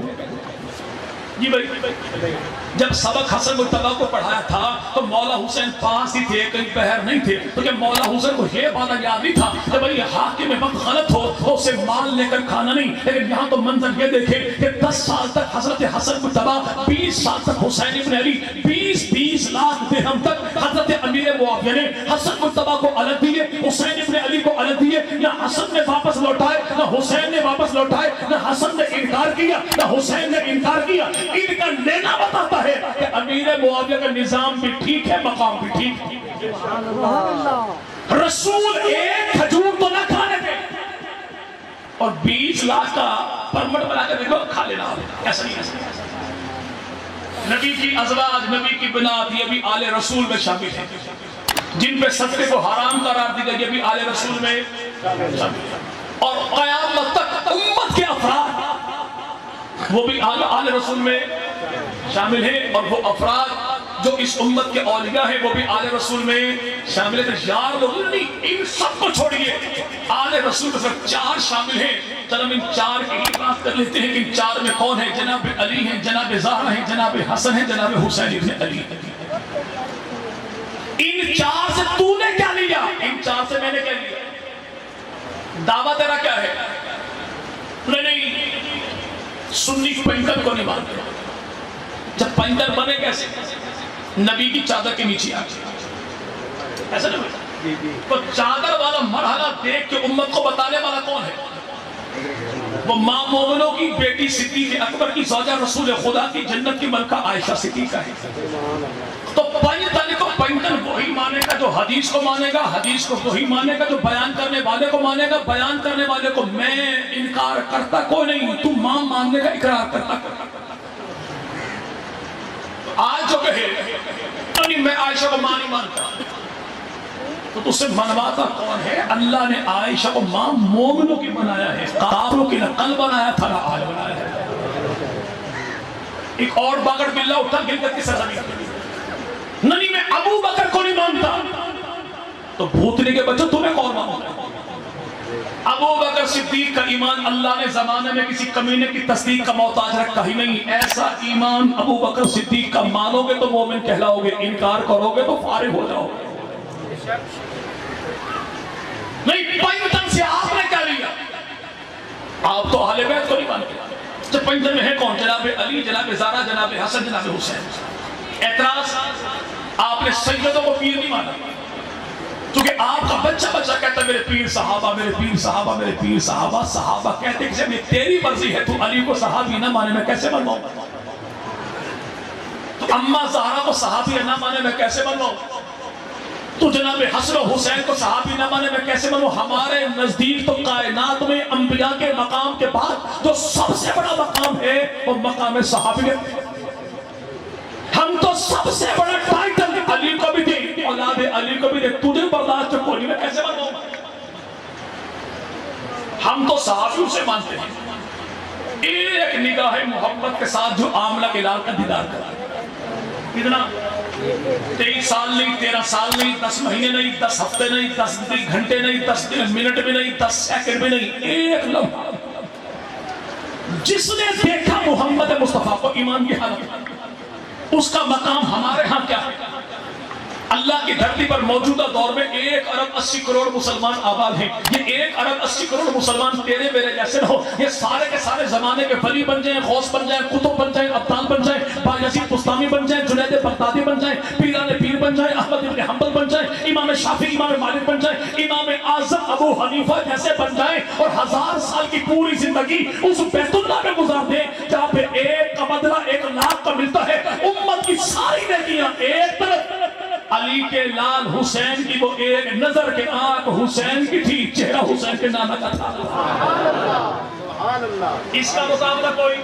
Speaker 1: جی بھائی، جب سبق حسن مجتبیٰ کو پڑھایا تھا تو مولا حسین پاس ہی تھے، کہیں باہر نہیں تھے. تو کہ مولا حسین کو یہ وعدہ یاد نہیں تھا کہ بھائی حاکم میں وقت غلط ہو تو اسے مال لے کر کھانا نہیں. لیکن یہاں تو منظر یہ دیکھیں کہ 10 سال تک حضرت حسن مجتبیٰ، 20 سال تک حسین ابن علی، 20 لاکھ درہم تک حضرت امیر معاویہ نے حسن مجتبیٰ کو الگ دیے، حسین ابن علی کو الگ دیے. نہ حسن نے واپس لوٹائے، نہ حسین نے واپس لوٹائے، نہ حسن نے انکار کیا نہ حسین نے انکار کیا. ان کا لینا بتاتا ہے کہ امیر معاویہ کا نظام بھی ٹھیک ہے، مقام بھی ٹھیک ہے. رسول ایک کھجور تو نہ کھانے تھے اور 20 لاکھ کا پرمٹ بنا کے دیکھو کھا لینا. ایسا نہیں. نبی کی ازواج، نبی کی بنات، یہ بھی آل رسول میں شامل ہیں. جن پہ صدقے کو حرام قرار دی گئی یہ بھی آل رسول میں شامل ہیں. اور قیامت تک امت کے افراد وہ بھی آل رسول میں شامل ہیں. اور وہ افراد جو اس امت کے اولیاء ہیں وہ بھی آل رسول میں شامل ہیں. یار لوگ نہیں، ان سب کو چھوڑیے، آل رسول میں صرف 4 شامل ہیں. چلو ان 4 کی ہی بات کر لیتے ہیں. ان 4 میں کون ہیں؟ جناب علی ہیں، جناب زہرا ہیں، جناب حسن ہیں، جناب حسین ابن علی. ان 4 سے تو نے کیا لیا؟ ان 4 سے میں نے کیا لیا؟ دعویٰ تیرا کیا ہے؟ نہیں، سنی پینٹر کو نہیں مانتے. جب پینٹر بنے کیسے؟ نبی کی چادر کے نیچے آگے. ایسا نہیں ہوتا. تو چادر والا مرحلہ دیکھ کے امت کو بتانے والا کون ہے؟ وہ ماں مومنوں کی بیٹی صدیق اکبر کی زوجہ رسول خدا کی جنت کی ملکہ عائشہ صدیقہ ہے. تو پینٹر کو پینٹر وہی مانے کا جو جو حدیث کو مانے گا حدیث کو وہی مانے گا، جو بیان کرنے والے کو مانے گا بیان کرنے والے کو۔ میں انکار کرتا کوئی نہیں، تو ماں ماننے کا اقرار کرتا۔ آج جو کہے نہیں میں عائشہ کو ماں نہیں مانتا، تو تجھ سے منواتا کون ہے؟ اللہ نے عائشہ کو ماں مومنوں کی بنایا ہے، کافروں کی نہ قلب بنایا تھا نہ آل بنایا ہے۔ ایک اور باگڑ بلّہ اٹھا گلگت کی سرزمین، نہیں میں ابو بکر کو نہیں مانتا، تو بھوتنی کے بچوں تمہیں کون مانتا ہے؟ ابو بکر صدیق کا ایمان اللہ نے زمانے میں کسی کمینے کی تصدیق کا محتاج رکھا ہی نہیں۔ ایسا ایمان ابو بکر صدیق کا مانو گے تو مومن کہلاؤ گے، انکار کرو گے تو فارغ ہو جاؤ گے۔ نہیں پنجتن سے آپ نے کیا لیا؟ آپ تو اہل بیت کو نہیں مانتے۔ جب پنجتن میں ہے کون؟ جناب علی، جناب زارا، جناب حسن، جناب حسین۔ اعتراض، آپ نے سیدوں کو پیر نہیں مانا، کیونکہ آپ کا بچہ کہتا ہے میرے پیر صحابہ، میرے پیر صحابہ، میرے پیر صحابہ۔ صحابہ کہتے کہ جب یہ تیری مرضی ہے تو علی کو صحابی نہ مانے میں کیسے منواؤں؟ تو اماں زہرا کو صحابی نہ مانے میں کیسے منواؤں؟ تو جناب حسن و حسین کو صحابی نہ مانے میں کیسے منواؤں؟ ہمارے نزدیک تو کائنات میں انبیاء کے مقام کے بعد جو سب سے بڑا مقام ہے وہ مقام صحابیت۔ ہم تو سب سے بڑا ٹائٹل علی کو بھی دے، اولاد علی کو بھی دے، تجھے برداشت کوئی میں کیسے منواؤں؟ ہم تو صحابیوں سے مانتے ہیں۔ ایک نگاہ محبت کے ساتھ جو عاملہ کے لال کا دیدار کرا، کتنا 23 سال نہیں، 13 سال نہیں، 10 مہینے نہیں، 10 ہفتے نہیں، 10 گھنٹے نہیں، 10 منٹ بھی نہیں، 10 سیکنڈ بھی نہیں، ایک لمحہ جس نے دیکھا محمد مصطفیٰ کو ایمان کی حالت، اس کا مقام ہمارے ہاں کیا ہے؟ اللہ کی دھرتی پر موجودہ دور میں 1 ارب 80 کروڑ مسلمان آباد ہیں۔ یہ 1 ارب 80 کروڑ مسلمان تیرے میرے جیسے نہ ہو، یہ سارے کے سارے زمانے کے ولی بن جائیں، غوث بن جائیں، قطب بن جائیں، ابدال بن جائیں، بایزید بستامی بن جائیں، جنید بغدادی بن جائیں، پیران پیر بن جائیں، احمد بن حنبل بن جائیں، امام شافعی، امام مالک بن جائیں، امام اعظم ابو حنیفہ جیسے بن جائیں، اور 1000 سال کی پوری زندگی اس بیت اللہ میں گزار دیں جہاں پہ 1 کا بدلہ 1 لاکھ کا ملتا ہے، امت کی ساری نیکیاں ایک طرف، علی کے لال حسین کی وہ ایک نظر کے آنکھ حسین کی تھی، چہرہ حسین کے نام کا تھا۔ اس کا مقابلہ کوئی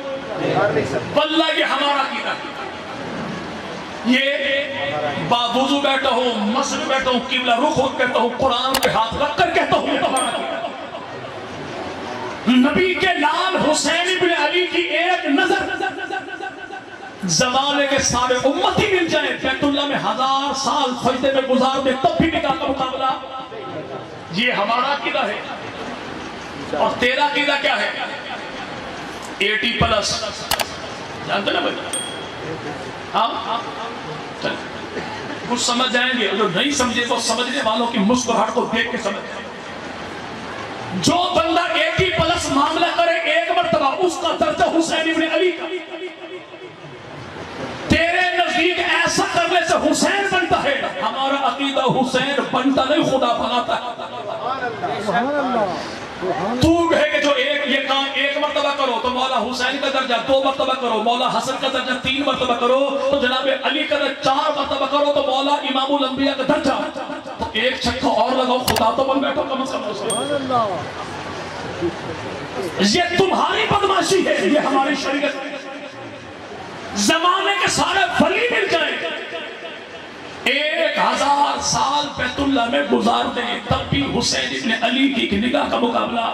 Speaker 1: واللہ یہ ہمارا عقیدہ ہے۔ یہ باوضو بیٹھا ہوں، مسجد بیٹھا ہوں، قبلہ رخ ہو کہتا ہوں، قرآن پہ ہاتھ رکھ کر کہتا ہوں، یہ ہمارا عقیدہ ہے۔ نبی کے لال حسین ابن علی کی ایک نظر زمانے کے سارے امتی مل جائیں، بیت اللہ میں 1000 سال سجدے میں گزار دے، تب بھی نکاح کا مقابلہ، یہ ہمارا عقیدہ ہے۔ اور تیرا عقیدہ کیا ہے؟ 80 پلس، جانتے نا بھائی؟ ہاں چل کچھ سمجھ جائیں گے، جو نہیں سمجھے تو سمجھنے والوں کی مسکراہٹ کو دیکھ کے سمجھ جائیں۔ جو بندہ 80 پلس معاملہ کرے 1 مرتبہ، اس کا درجہ حسین ابن علی کا۔ تیرے نزدیک ایسا کرنے سے حسین بنتا ہے، ہمارا عقیدہ حسین بنتا نہیں، خدا بناتا ہے۔ تو کہے کہ جو یہ کام 1 مرتبہ کرو تو مولا حسین کا درجہ 2 مرتبہ کرو، مولا حسن کا درجہ 3 مرتبہ کرو، تو جناب علی کا درجہ 4 مرتبہ کرو تو مولا امام الانبیاء کا درجہ، تو 1 چھکا اور لگاؤ، خدا تو بن بیٹھو کم از کم۔ یہ تمہاری بدماشی ہے، یہ ہماری شریعت ہے۔ زمانے کے سارے ولی مل جائیں، 1000 سال بیت اللہ میں گزار دیں، تب بھی حسین ابن علی کی ایک نگاہ کا مقابلہ،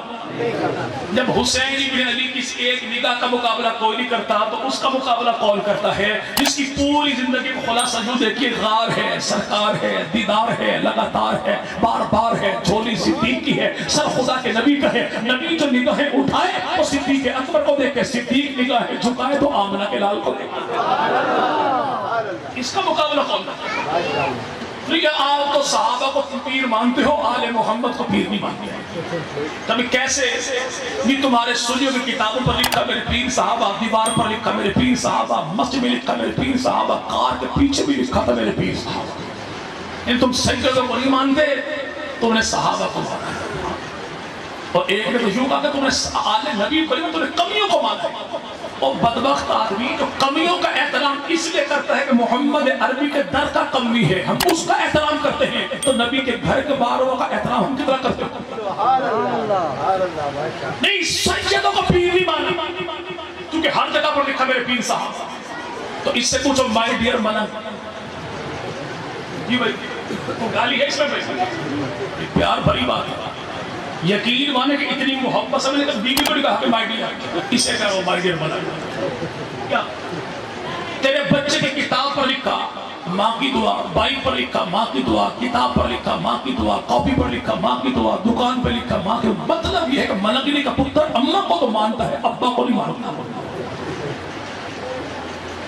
Speaker 1: جب حسین ابن علی کی ایک نگاہ کا مقابلہ کوئی نہیں کرتا تو اس کا مقابلہ کون کرتا ہے؟ جس کی پوری زندگی کو خلاصہ جو دیکھیے، غار ہے، سرکار ہے، دیدار ہے، لگاتار ہے، بار بار ہے، جھولی صدیق کی ہے، سر خدا کے نبی کا ہے۔ نبی جو نگاہیں اٹھائے وہ صدیق اکبر کو دیکھے، صدیق نگاہیں جھکائے تو آمنہ کے لال کو دیکھے۔ اس کا مقابلہ کون کرتا ہے؟ یہ آپ تو صحابہ کو پیر مانتے ہو، آل محمد کو پیر نہیں مانتے۔ تب کیسے؟ یہ تمہارے سنیوں کی کتابوں پر لکھا میرے پیر صحابہ، دیوار پر لکھا میرے پیر صحابہ، مسجد میں لکھا میرے پیر صحابہ، کار کے پیچھے بھی لکھا تھا میرے پیر صحابہ۔ تم سیدوں کو نہیں مانتے، تم نے صحابہ کو مانا، اور ایک نے تو یوں کہا کہ تم نے آل نبی کو نہیں، تم نے کمیوں کو مانا۔ اور بدبخت آدمی جو کمیوں کا احترام اس لیے کرتا ہے کہ محمد عربی کے در کا کمی ہے، ہم اس کا احترام کرتے ہیں، تو نبی کے گھر کے باہروں کا احترام ہم کتنا کرتے ہیں؟ نہیں، سیدوں کو پیر نہیں ماننا، کیونکہ ہر جگہ پر لکھا میرے پیر صاحب، تو اس سے پوچھو مائی ڈیئر ملنگ، جی بھائی تو گالی ہے اس میں بھائی، پیار بھری بات ہے، یقین مانے کہ اتنی محبت سمجھنے کہ بیوی کو نہیں کہا کہ مائی ڈیئر، اسے کہو مائی ڈیئر ملنگ، کیا تیرے بچے کی کتاب پر لکھا ماں کی دعا، بائی پر لکھا ماں کی دعا، کتاب پر لکھا ماں کی دعا، کاپی پر لکھا ماں کی دعا، دکان پر لکھا ماں کی دعا، مطلب یہ ہے کہ ملنگنی کا پتر اماں کو تو مانتا ہے، ابا کو نہیں مانتا۔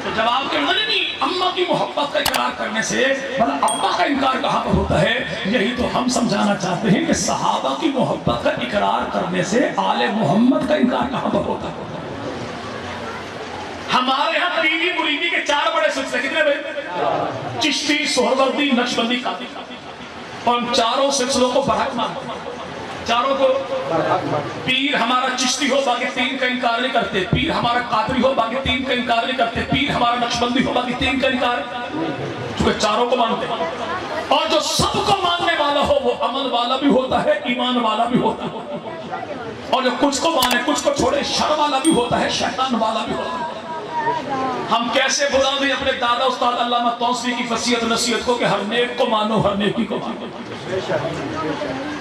Speaker 1: تو جواب کہ نہیں، اماں کی محبت کا اقرار کرنے سے بھلا ابا کا انکار کہاں پر ہوتا ہے؟ یہی تو ہم سمجھانا چاہتے ہیں کہ صحابہ کی محبت کا اقرار کرنے سے آل محمد کا انکار کہاں پر ہوتا ہے؟ ہمارے ہاں پیری مریدی کے 4 بڑے سلسلے، کتنے بھائی؟ چشتی، سہروردی، نقشبندی، قادری، اور ہم چاروں سلسلوں کو برحق مانتے ہیں، چاروں کو پیر ہمارا چشتی ہو باقی 3 کا انکار نہیں کرتے، پیر ہمارا قادری ہو باقی 3 کا انکار نہیں کرتے، پیر ہمارا نقشبندی ہو باقی 3 کا انکار، چونکہ چاروں کو مانتے ہیں، اور جو سب کو ماننے والا ہو وہ عمل والا بھی ہوتا ہے، ایمان والا بھی ہوتا ہے، اور جو کچھ کو مانے کچھ کو چھوڑے شر والا بھی ہوتا ہے، شیطان والا بھی ہوتا ہے۔ ہم کیسے بھلا دیں اپنے دادا استاد علامہ توسیع کی وصیت نصیحت کو کہ ہر نیک کو مانو، ہر نیکی کو مانو۔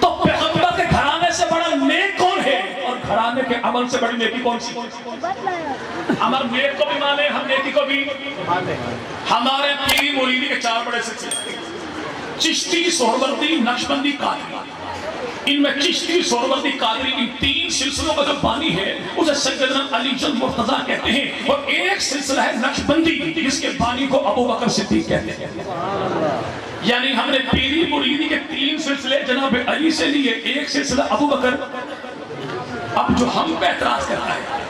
Speaker 1: تو پیغمبر کے گھرانے سے بڑا نیک کون ہے اور گھرانے کے عمل سے بڑی نیکی کون سی؟ ہم نیک کو بھی مانے، ہم نیکی کو بھی مانے۔ ہمارے پیری مریدی کے 4 بڑے سلسلے، چشتی، سہروردی، نقشبندی، قادری، ان میں چشتی، سہروردی، قادری، ان 3 سلسلوں کا جو بانی ہے اسے سیدنا علی جن مرتضیٰ کہتے ہیں، اور ایک سلسلہ ہے نقشبندی جس کے بانی کو ابو بکر صدیق کہتے ہیں۔ یعنی ہم نے پیری مریدی کے 3 سلسلے جناب علی سے لیے، ایک سلسلہ ابو بکر۔ اب جو ہم پہ اعتراض کرتا ہے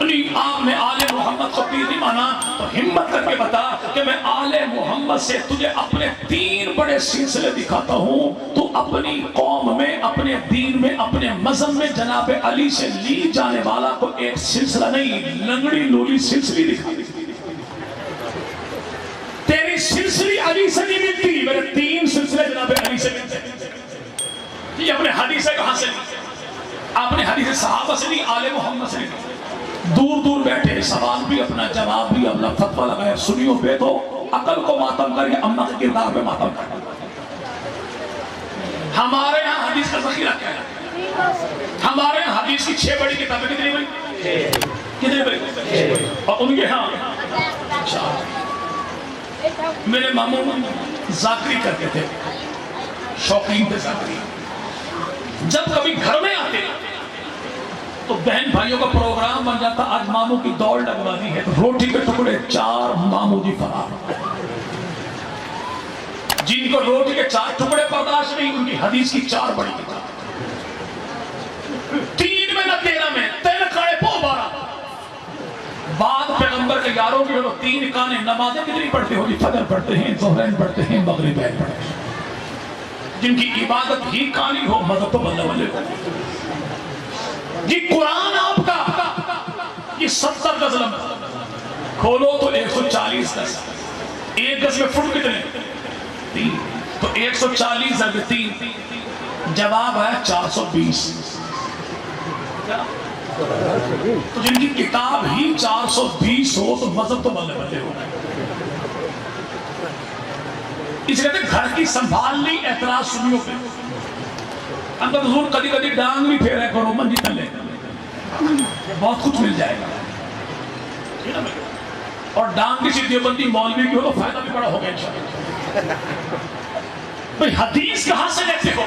Speaker 1: نہیں آپ نے آل محمد کو پیر نہیں مانا، تو ہمت کر کے بتا کہ میں آل محمد سے تجھے اپنے 3 بڑے سلسلے دکھاتا ہوں، تو اپنی قوم میں، اپنے دین میں، اپنے مذہب میں جناب علی سے لی جانے والا کو ایک سلسلہ نہیں، لنگڑی لولی سلسلی دکھا دی۔ تیری سلسلی علی سے نہیں ملتی، میرے 3 سلسلے جناب علی سے ملتے ہیں۔ یہ اپنے حدیث کہاں سے لی؟ اپنے حدیث صحابہ سے نہیں، آل محمد سے نہیں۔ دور دور بیٹھے سوال بھی اپنا، جواب بھی اپنا، فتوہ لگایا، سنیوں پہ تو عقل کو ماتم کر کے اماں کے کردار پہ ماتم کر۔ ہمارے یہاں حدیث کا ذخیرہ کیا ہے؟ ہمارے یہاں حدیث کی 6 بڑی کتابیں کتنی بڑی؟ کتنی بڑی؟ اور ان کے ہاں میرے ماموں ذاکری کرتے تھے، شوقین تھے ذاکری۔ جب کبھی گھر میں آتے تو بہن بھائیوں کا پروگرام بن جاتا، آج ماموں کی دوڑ لگوانی ہے، روٹی کے ٹکڑے 4 ماموں جی فرار۔ جن کو روٹی کے 4 ٹکڑے برداشت نہیں، ان کی حدیث کی 4 بڑی کتاب، 3 میں نہ 13 میں، 13 کھڑے پو 12۔ بعد پیغمبر کے یاروں کی 3 کانے نمازیں کتنی پڑھتے ہو؟ فجر پڑھتے ہیں، ظہرین پڑھتے ہیں، مغربین پڑھتے ہیں۔ جن کی عبادت ہی کانی ہو، مذہب تو بلے بلے ہو۔ یہ قرآن آپ کا یہ 70 گز لمبا، کھولو تو 140 گز، 1 گز میں فٹ کتنے؟ 3، تو 140 ضرب 3 جواب ہے 420۔ تو جن کی کتاب ہی 420 ہو تو مذہب تو بلے بلے ہو۔ اس لیے گھر کی سنبھالنی اعتراض سنیوں پہ اندر حضور کدی کدی ڈانگ بھی پھیرے کرو منجی تلے، بہت کچھ مل جائے گا۔ اور ڈانگ کی دیوبندی مولوی کی ہو تو فائدہ بھی بڑا ہوگا انشاءاللہ۔ بھئی حدیث کہاں سے لیتے ہو؟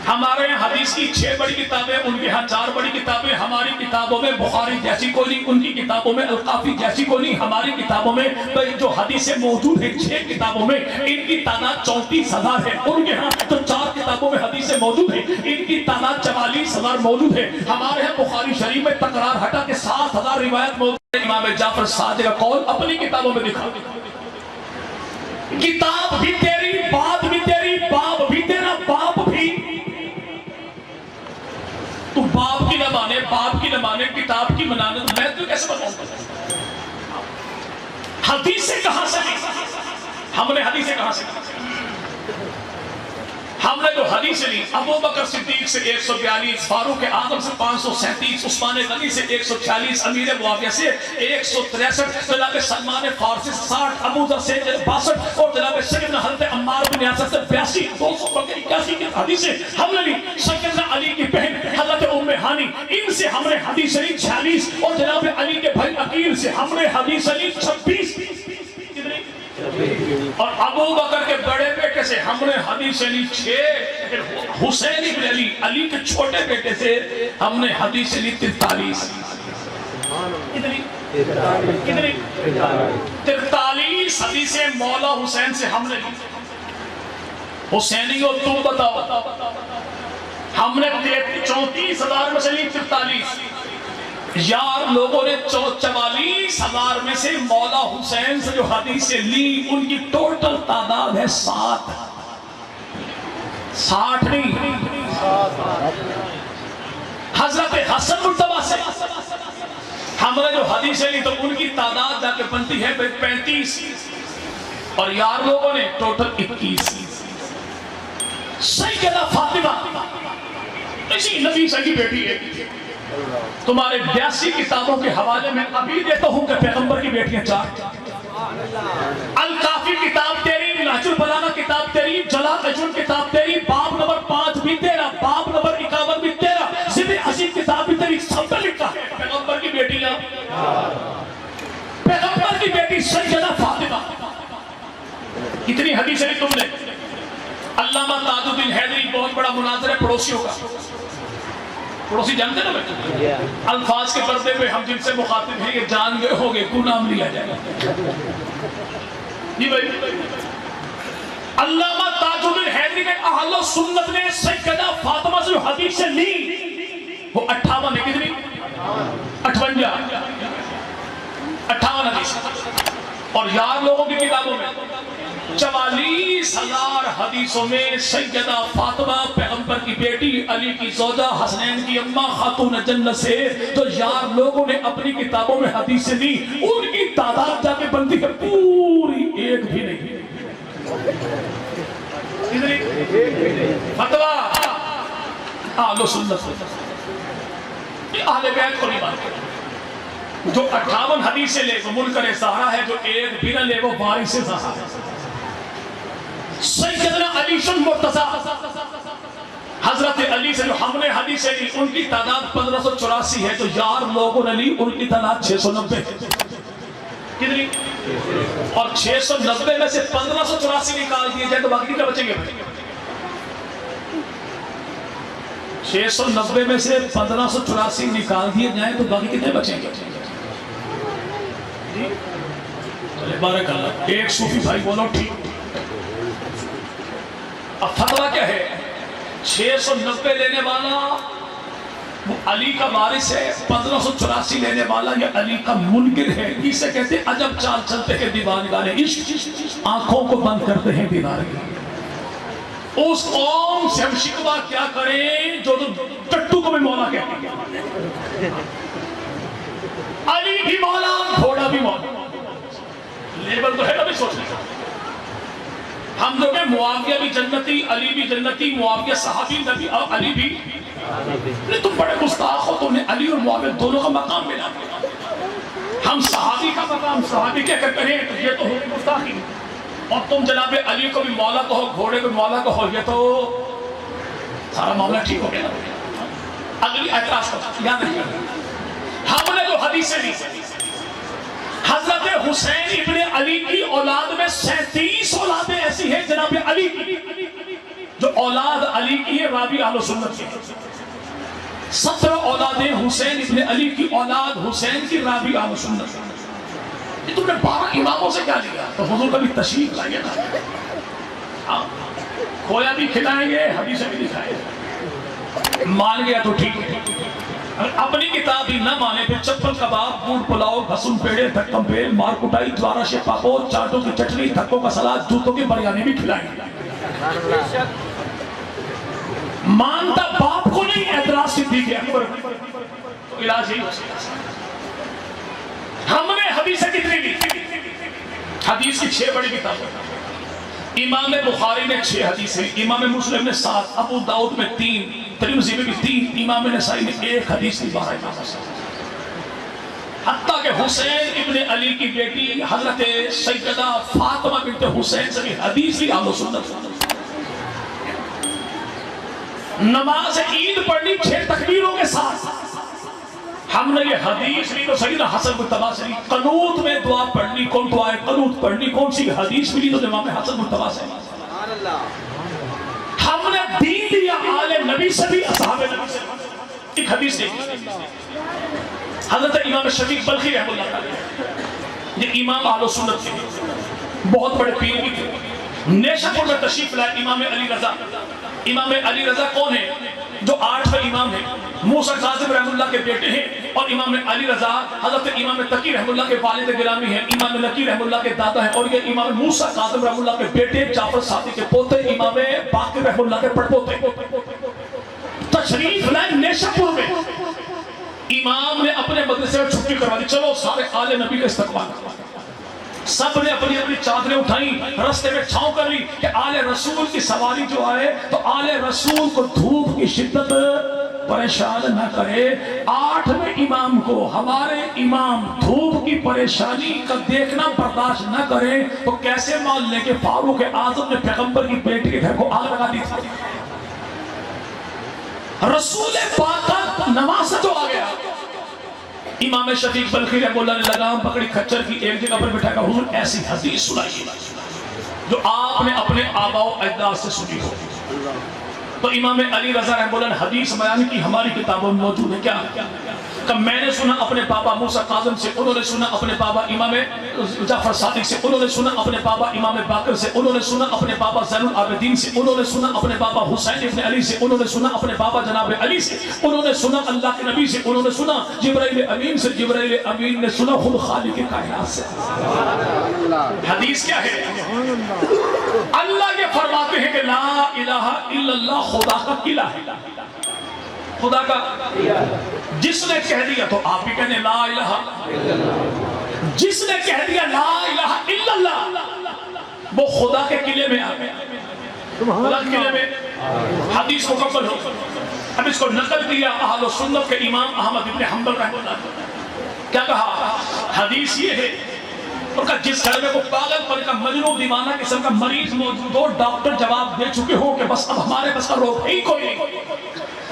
Speaker 1: ہمارے یہاں حدیث کی 6 بڑی کتابیں، ان کے ہاں 4 بڑی کتابیں۔ ہماری کتابوں میں بخاری جیسی کوئی نہیں، ان کی کتابوں میں القافی جیسی کوئی نہیں۔ ہماری کتابوں میں جو حدیثیں موجود ہیں 6 کتابوں میں، ان کی تعداد 34,000 ہے۔ ان کے ہاں تو 4 کتابوں میں حدیثیں موجود ہیں، ان کی تعداد 44,000 موجود ہے۔ ہمارے ہاں بخاری شریف میں تکرار ہٹا کے 7,000 روایت موجود ہے۔ امام جعفر صادق کا قول اپنی کتابوں میں دکھا، کتاب بھی تیری، بات بھی تیری، باپ بھی تیرا، باپ بھی تو باپ باپ کی نہ مانے، باپ کی نہ مانے، کتاب کی منانے، تو میں تو کیسے بتاؤں؟ حدیثیں کہاں سے لی؟ ہم نے حدیثیں کہاں سے لی؟ ہم نے جو حدیث لی ابو بکر صدیق سے 142، فاروق اعظم سے 537، عثمان غنی سے 146، امیر معاویہ سے 163، جناب سلمان فارسی سے 60، ابو ذر سے 62، اور جناب سیدنا حضرت عمار بن یاسر سے 82، 281 کی حدیثیں ہم نے لی۔ سیدنا علی کی بہن حضرت ام ہانی، ان سے ہم نے حدیث لی 46، اور جناب علی کے بھائی عقیل سے ہم نے حدیث لی 26، اور ابو بکر کے بڑے بیٹے سے ہم نے حدیث لی 6، حسین ابن علی، علی کے چھوٹے بیٹے سے ہم نے حدیث لی 43۔ کتنی 43 حدیثیں مولا حسین سے ہم نے لی۔ حسینی اور تم بتاؤ، ہم نے 34,000 میں سے لی 43۔ یار لوگوں نے 44,000 میں سے مولا حسین سے جو حدیثیں لی ان کی ٹوٹل تعداد ہے 60 نہیں، حضرت حسن مرتبہ سے ہم نے جو حدیثیں لی تو ان کی تعداد جا کے بنتی ہے 35، اور یار لوگوں نے ٹوٹل 21۔ سیدہ فاطمہ اسی نبی سے کی بیٹی ہے، تمہارے 82 کتابوں کے حوالے میں ابھی دیتا ہوں کہ پیغمبر کی بیٹیاں 4۔ الکافی کتاب تیری، نہج البلاغہ کتاب تیری، جلال عجون کتاب تیری، باب نمبر 5 بھی تیرا، باب نمبر 51 بھی تیرا، ذبح عظیم کتاب بھی تیری، سب میں لکھا ہے پیغمبر کی بیٹیاں، پیغمبر کی بیٹی سیدہ فاطمہ۔ کتنی حدیثیں لی تم نے؟ علامہ تاج الدین حیدری، بہت بڑا مناظر ہے پڑوسیوں کا، پڑوسی جانتے نا بھائی، الفاظ کے پردے پہ ہم جن سے مخاطب ہیں یہ جان گئے ہوگے، کو نام لیا جائے گا جی بھائی۔ علامہ تاج الدین حیدری کے اہل سنت نے سیدہ فاطمہ سے جو حدیثیں لی وہ 58 ہے، کتنی؟ 58 حدیث، اور یار لوگوں کی کتابوں میں 44,000 حدیثوں میں سیدہ فاطمہ پیغمبر کی بیٹی، علی کی زوجہ، حسنین کی اماں، خاتون جنت سے جو یار لوگوں نے اپنی کتابوں میں حدیثیں دی ان کی تعداد جا کے بنتی ہے پوری ایک بھی نہیں۔ فتویٰ اہل سنت، یہ اہل بیت کو نہیں مانتے، جو 58 حدیثیں لے وہ منکر زہرا ہے، جو ایک بھی نہ لے وہ وارث زہرا ہے۔ سیدنا علی المرتضیٰ، حضرت علی سے جو ہم نے حدیثیں لی ان کی تعداد 1584 ہے، جو یار لوگوں نے لی ان کی تعداد 690 ہے۔ کتنی؟ اور 690 میں سے 1584 نکال دیے جائے تو باقی کیا بچیں گے؟ 690 میں سے 1584 نکال دیے جائیں تو باقی کتنے بچیں گے؟ چلے بارک اللہ، ایک صوفی بھائی بولو ٹھیک۔ اب فتویٰ کیا ہے؟ 690 لینے والا وہ علی کا وارث ہے، 1584 لینے والا یہ علی کا منکر ہے۔ اسے کہتے ہیں عجب چال چلتے ہیں دیوانگان عشق، آنکھوں کو بند کرتے ہیں دیدار کی۔ اس قوم سے ہم شکوہ کیا کریں جو ٹٹو کو بھی مولا کہتے ہیں، علی بھی مولا، گھوڑا بھی مولا، لیبل تو ہے نا بھی سوچنے کا۔ ہم جو کہ معاویہ بھی جنتی، علی بھی جنتی، معاویہ صحابی نبی اور علی بھی، تم بڑے گستاخ ہو، تم نے علی اور معاویہ دونوں کا مقام ملا۔ ہم صحابی کا مقام صحابی کہہ کر کہیں تو یہ تو ہو گستاخی، اور تم جناب علی کو بھی مولا کہو، گھوڑے کو مولا کہو، یہ تو سارا معاملہ ٹھیک ہو گیا۔ اگلی اعتراض کرتا یاد رکھیے، ہم نے جو حدیثیں لی حضرت حسین ابن علی کی اولاد میں 37 اولادیں ایسی ہیں جناب علی کی جو اولاد علی کی ہے، رابی اہل سنت کی 17 اولادیں حسین ابن علی کی اولاد حسین کی، رابی اہل سنت۔ یہ تم نے 12 اماموں سے کیا لیا؟ تو حضور کا بھی تشریف لائیے نا، کھویا بھی کھلائیں گے، حدیثیں بھی دکھائیں گے، مان گیا تو ٹھیک ہے، اپنی کتاب ہی نہ مانے پھر چپل کباب، بوٹ پلاؤ، گھسن پیڑے، دھکم پیل، مار کٹائی، دوارا شے پاپو، چاٹوں کی چٹنی، تھکوں کا سلاد، جوتوں کی بریانی بھی کھلائیں گے۔ مانتا باپ کو نہیں، اعتراض صدیق صدیق اکبر تو علاج یہی ہو سکتا۔ ہم نے حدیثیں کتنی لی؟ حدیث کی 6 بڑی کتابیں، امام بخاری نے 6 حدیثیں، امام مسلم نے 7، ابو داؤد میں 3، ترمذی میں بھی 3، امام نسائی نے 1 حدیث کی 12 امام سے۔ حتیٰ کہ حسین ابن علی کی بیٹی حضرت سیدہ فاطمہ بنت حسین سے بھی حدیث لی اہل سنت۔ نماز عید پڑھنی 6 تکبیروں کے ساتھ۔ ہم نے یہ حدیث لی تو سیدنا حسن مجتبی سے لی۔ قنوت میں دعا پڑھنی، کون دعائے قنوت پڑھنی کون سی حدیث ملی تو امام حسن مجتبی سے لی۔ ہم نے دین لیا آل نبی سے بھی، اصحاب نبی سے بھی۔ ایک حدیث دیکھیں، حضرت امام شفیق بلخی رحمہ اللہ تعالی، یہ امام اہل سنت کے بہت بڑے پیر بھی تھے۔ نیشاپور میں تشریف لائے امام علی رضا۔ امام علی رضا کون ہے؟ جو 8ویں امام ہیں، موسیٰ کاظم رحمہ اللہ کے بیٹے ہیں، اور امام علی رضا حضرت امام تقی رحمہ اللہ کے والد گرامی ہیں، امام نقی رحمہ اللہ کے دادا ہیں، اور یہ امام موسیٰ کاظم رحمہ اللہ کے بیٹے جعفر صادق کے پوتے، امام باقر رحمہ اللہ کے پڑپوتے۔ تشریف لائے نیشاپور میں، امام نے اپنے مدرسے میں چھٹی کروا دی، چلو سارے آل نبی کا استقبال کروا۔ سب نے اپنی اپنی چادریں اٹھائیں، رستے میں چھاؤں کر لی کہ آل رسول کی سواری جو آئے تو آل رسول کو دھوپ کی شدت پریشان نہ کرے۔ 8ویں امام کو ہمارے امام دھوپ کی پریشانی کا دیکھنا برداشت نہ کرے تو کیسے مان لیں کہ فاروق اعظم نے پیغمبر کی بیٹی کے گھر کو آگ لگا دی تھی۔ رسول پاک کا نماز جو آ گیا، امام شفیق بلخی رحمہ اللہ نے لگام پکڑی کھچر کی، ایک جگہ پر بٹھا کر حضور ایسی حدیث سنائیے جو آپ نے اپنے آباء و اجداد سے سنی ہو۔ تو امام علی رضا رحمہ اللہ نے حدیث بیان کی، ہماری کتابوں میں موجود ہے۔ کیا کہ میں نے سنا اپنے بابا موسیٰ کاظم سے، انہوں نے سنا اپنے بابا امام جعفر صادق سے، انہوں نے سنا اپنے بابا امام باقر سے، انہوں نے سنا اپنے بابا زین العابدین سے، انہوں نے سنا اپنے بابا حسین ابن علی سے، انہوں نے سنا اپنے بابا جناب علی سے، انہوں نے سنا اللہ کے نبی سے، انہوں نے سنا جبرائیل امین سے، جبرائیل امین نے سنا خود خالق کائنات سے۔ حدیث کیا ہے؟ اللہ یہ فرماتے ہیں کہ لا الہ الا اللہ خدا کا قلعہ ہے، خدا کا جس نے کہہ دیا تو آپ بھی کہنے لا الہ، جس نے کہہ دیا لا الہ الا اللہ وہ خدا کے قلعے میں آ گیا، خدا کے قلعے میں۔ حدیث مکمل ہو، اب اس کو نقل کیا اہل سنت کے امام احمد ابن حنبل رحمہ اللہ نے۔ کیا کہا؟ حدیث یہ ہے ان کا جس گھر میں وہ پاگل پن کا مجنون دیوانہ قسم کا مریض موجود ہو، ڈاکٹر جواب دے چکے ہو کہ بس اب ہمارے بس کا روگ ہی کوئی نہیں،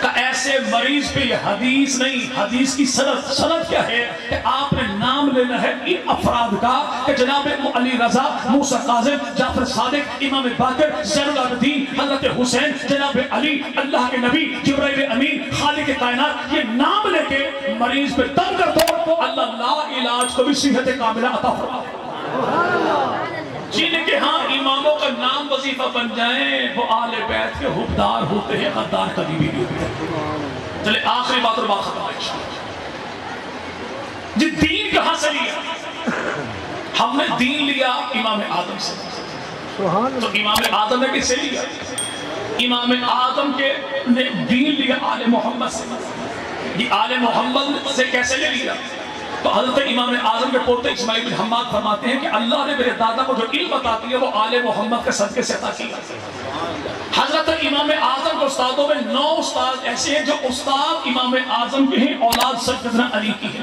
Speaker 1: کہ ایسے مریض پہ یہ حدیث نہیں، حدیث کی سند۔ سند کیا ہے؟ کہ آپ نے نام لینا ہے ان افراد کا کہ جناب علی رضا، موسیٰ کاظم، جعفر صادق، امام باقر، زین العابدین، حضرت حسین، جناب علی، اللہ کے نبی، جبرائیل امین، خالق کائنات، یہ نام لے کے مریض پہ دم کر دو، اللہ لا علاج کو بھی صحت کاملہ عطا فرمائے۔ جن کے ہاں اماموں کا نام وظیفہ بن جائیں وہ آل بیت کے حبدار ہوتے ہیں، غدار کبھی بھی نہیں ہوتے۔ چلے آخری بات اور بات ختم ہے۔ جی دین کہاں سے لیا؟ ہم نے دین لیا امام آدم سے۔ تو امام آدم نے کس سے لیا؟ امام آدم کے نے دین لیا آل محمد سے۔ یہ آل محمد سے کیسے لے لیا؟ تو حضرت امام اعظم کے پوتے اسماعیل بن حماد فرماتے ہیں کہ اللہ نے میرے دادا کو جو علم عطا کیا وہ آل محمد کے صدقے سے عطا کیا۔ حضرت امام اعظم کے استادوں میں 9 استاد ایسے ہیں جو استاد امام اعظم کے ہیں، اولاد سیدنا علی کی ہے۔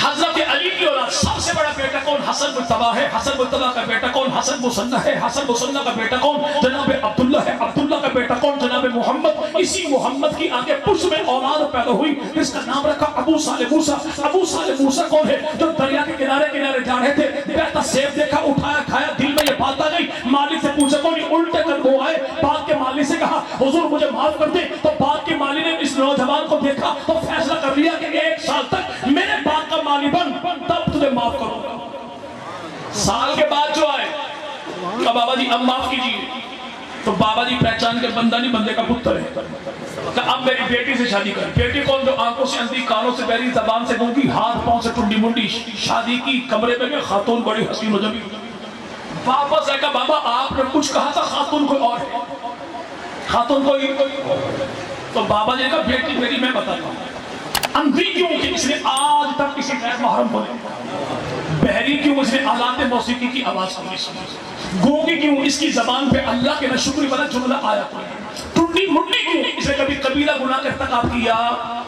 Speaker 1: حضرت علی کی اولاد سب سے بڑا بیٹا کون؟ حسن مجتبی ہے۔ حسن مجتبی کا بیٹا کون؟ حسن مصنع ہے۔ حسن مصنع کا بیٹا کون؟ جناب عبداللہ ہے۔ عبداللہ کا بیٹا کون؟ جناب محمد۔ اسی محمد کی آگے پشت میں اولاد پیدا ہوئی جس کا نام رکھا ابو صالح موسیٰ۔ ابو صالح موسیٰ کون ہے؟ جو دریا کے کنارے کنارے جا رہے تھے، بہتا سیب دیکھا، اٹھایا کھایا، دل میں یہ بات آ گئی، مالک سے پوچھا کون؟ الٹے کر وہ آئے، باغ کے مالی سے کہا حضور مجھے معاف کر دے، تو باغ کے مالی نے اس نوجوان کو دیکھا تو فیصلہ کر لیا کہ 1 سال تک میرے باغ کا مالی بن، تب تجھے معاف کروں گا۔ سال کے بعد جو آئے کہا بابا جی اب معاف کیجیے، تو بابا جی پہچان کے بندہ نہیں بندے کا پتر ہے، کہ اب میری بیٹی سے شادی کر۔ بیٹی کون؟ جو آنکھوں سے اندھی، کانوں سے بہری، زبان سے گونگی، ہاتھ پاؤں سے ٹنڈی منڈی، شادی کی، کمرے میں خاتون بڑی حسین و جمیل۔ واپس آئے کہا بابا آپ نے کچھ کہا تھا، خاتون کوئی اور ہے، خاتون کوئی۔ تو بابا جی نے کہا بیٹی میری میں بتاتا ہوں، اندھی کیوں کہ اس نے آج تک کسی غیر محرم کو نہیں، بہری کیوں اس نے آلات موسیقی کی آواز کو نہیں سنی، گونگی کیوں اس کی زبان پہ اللہ کے نہ شکر والا جملہ آیا کوئی، ٹنڈی منڈی کیوں اس نے کبھی قبیلہ گناہ کا ارتکاب کیا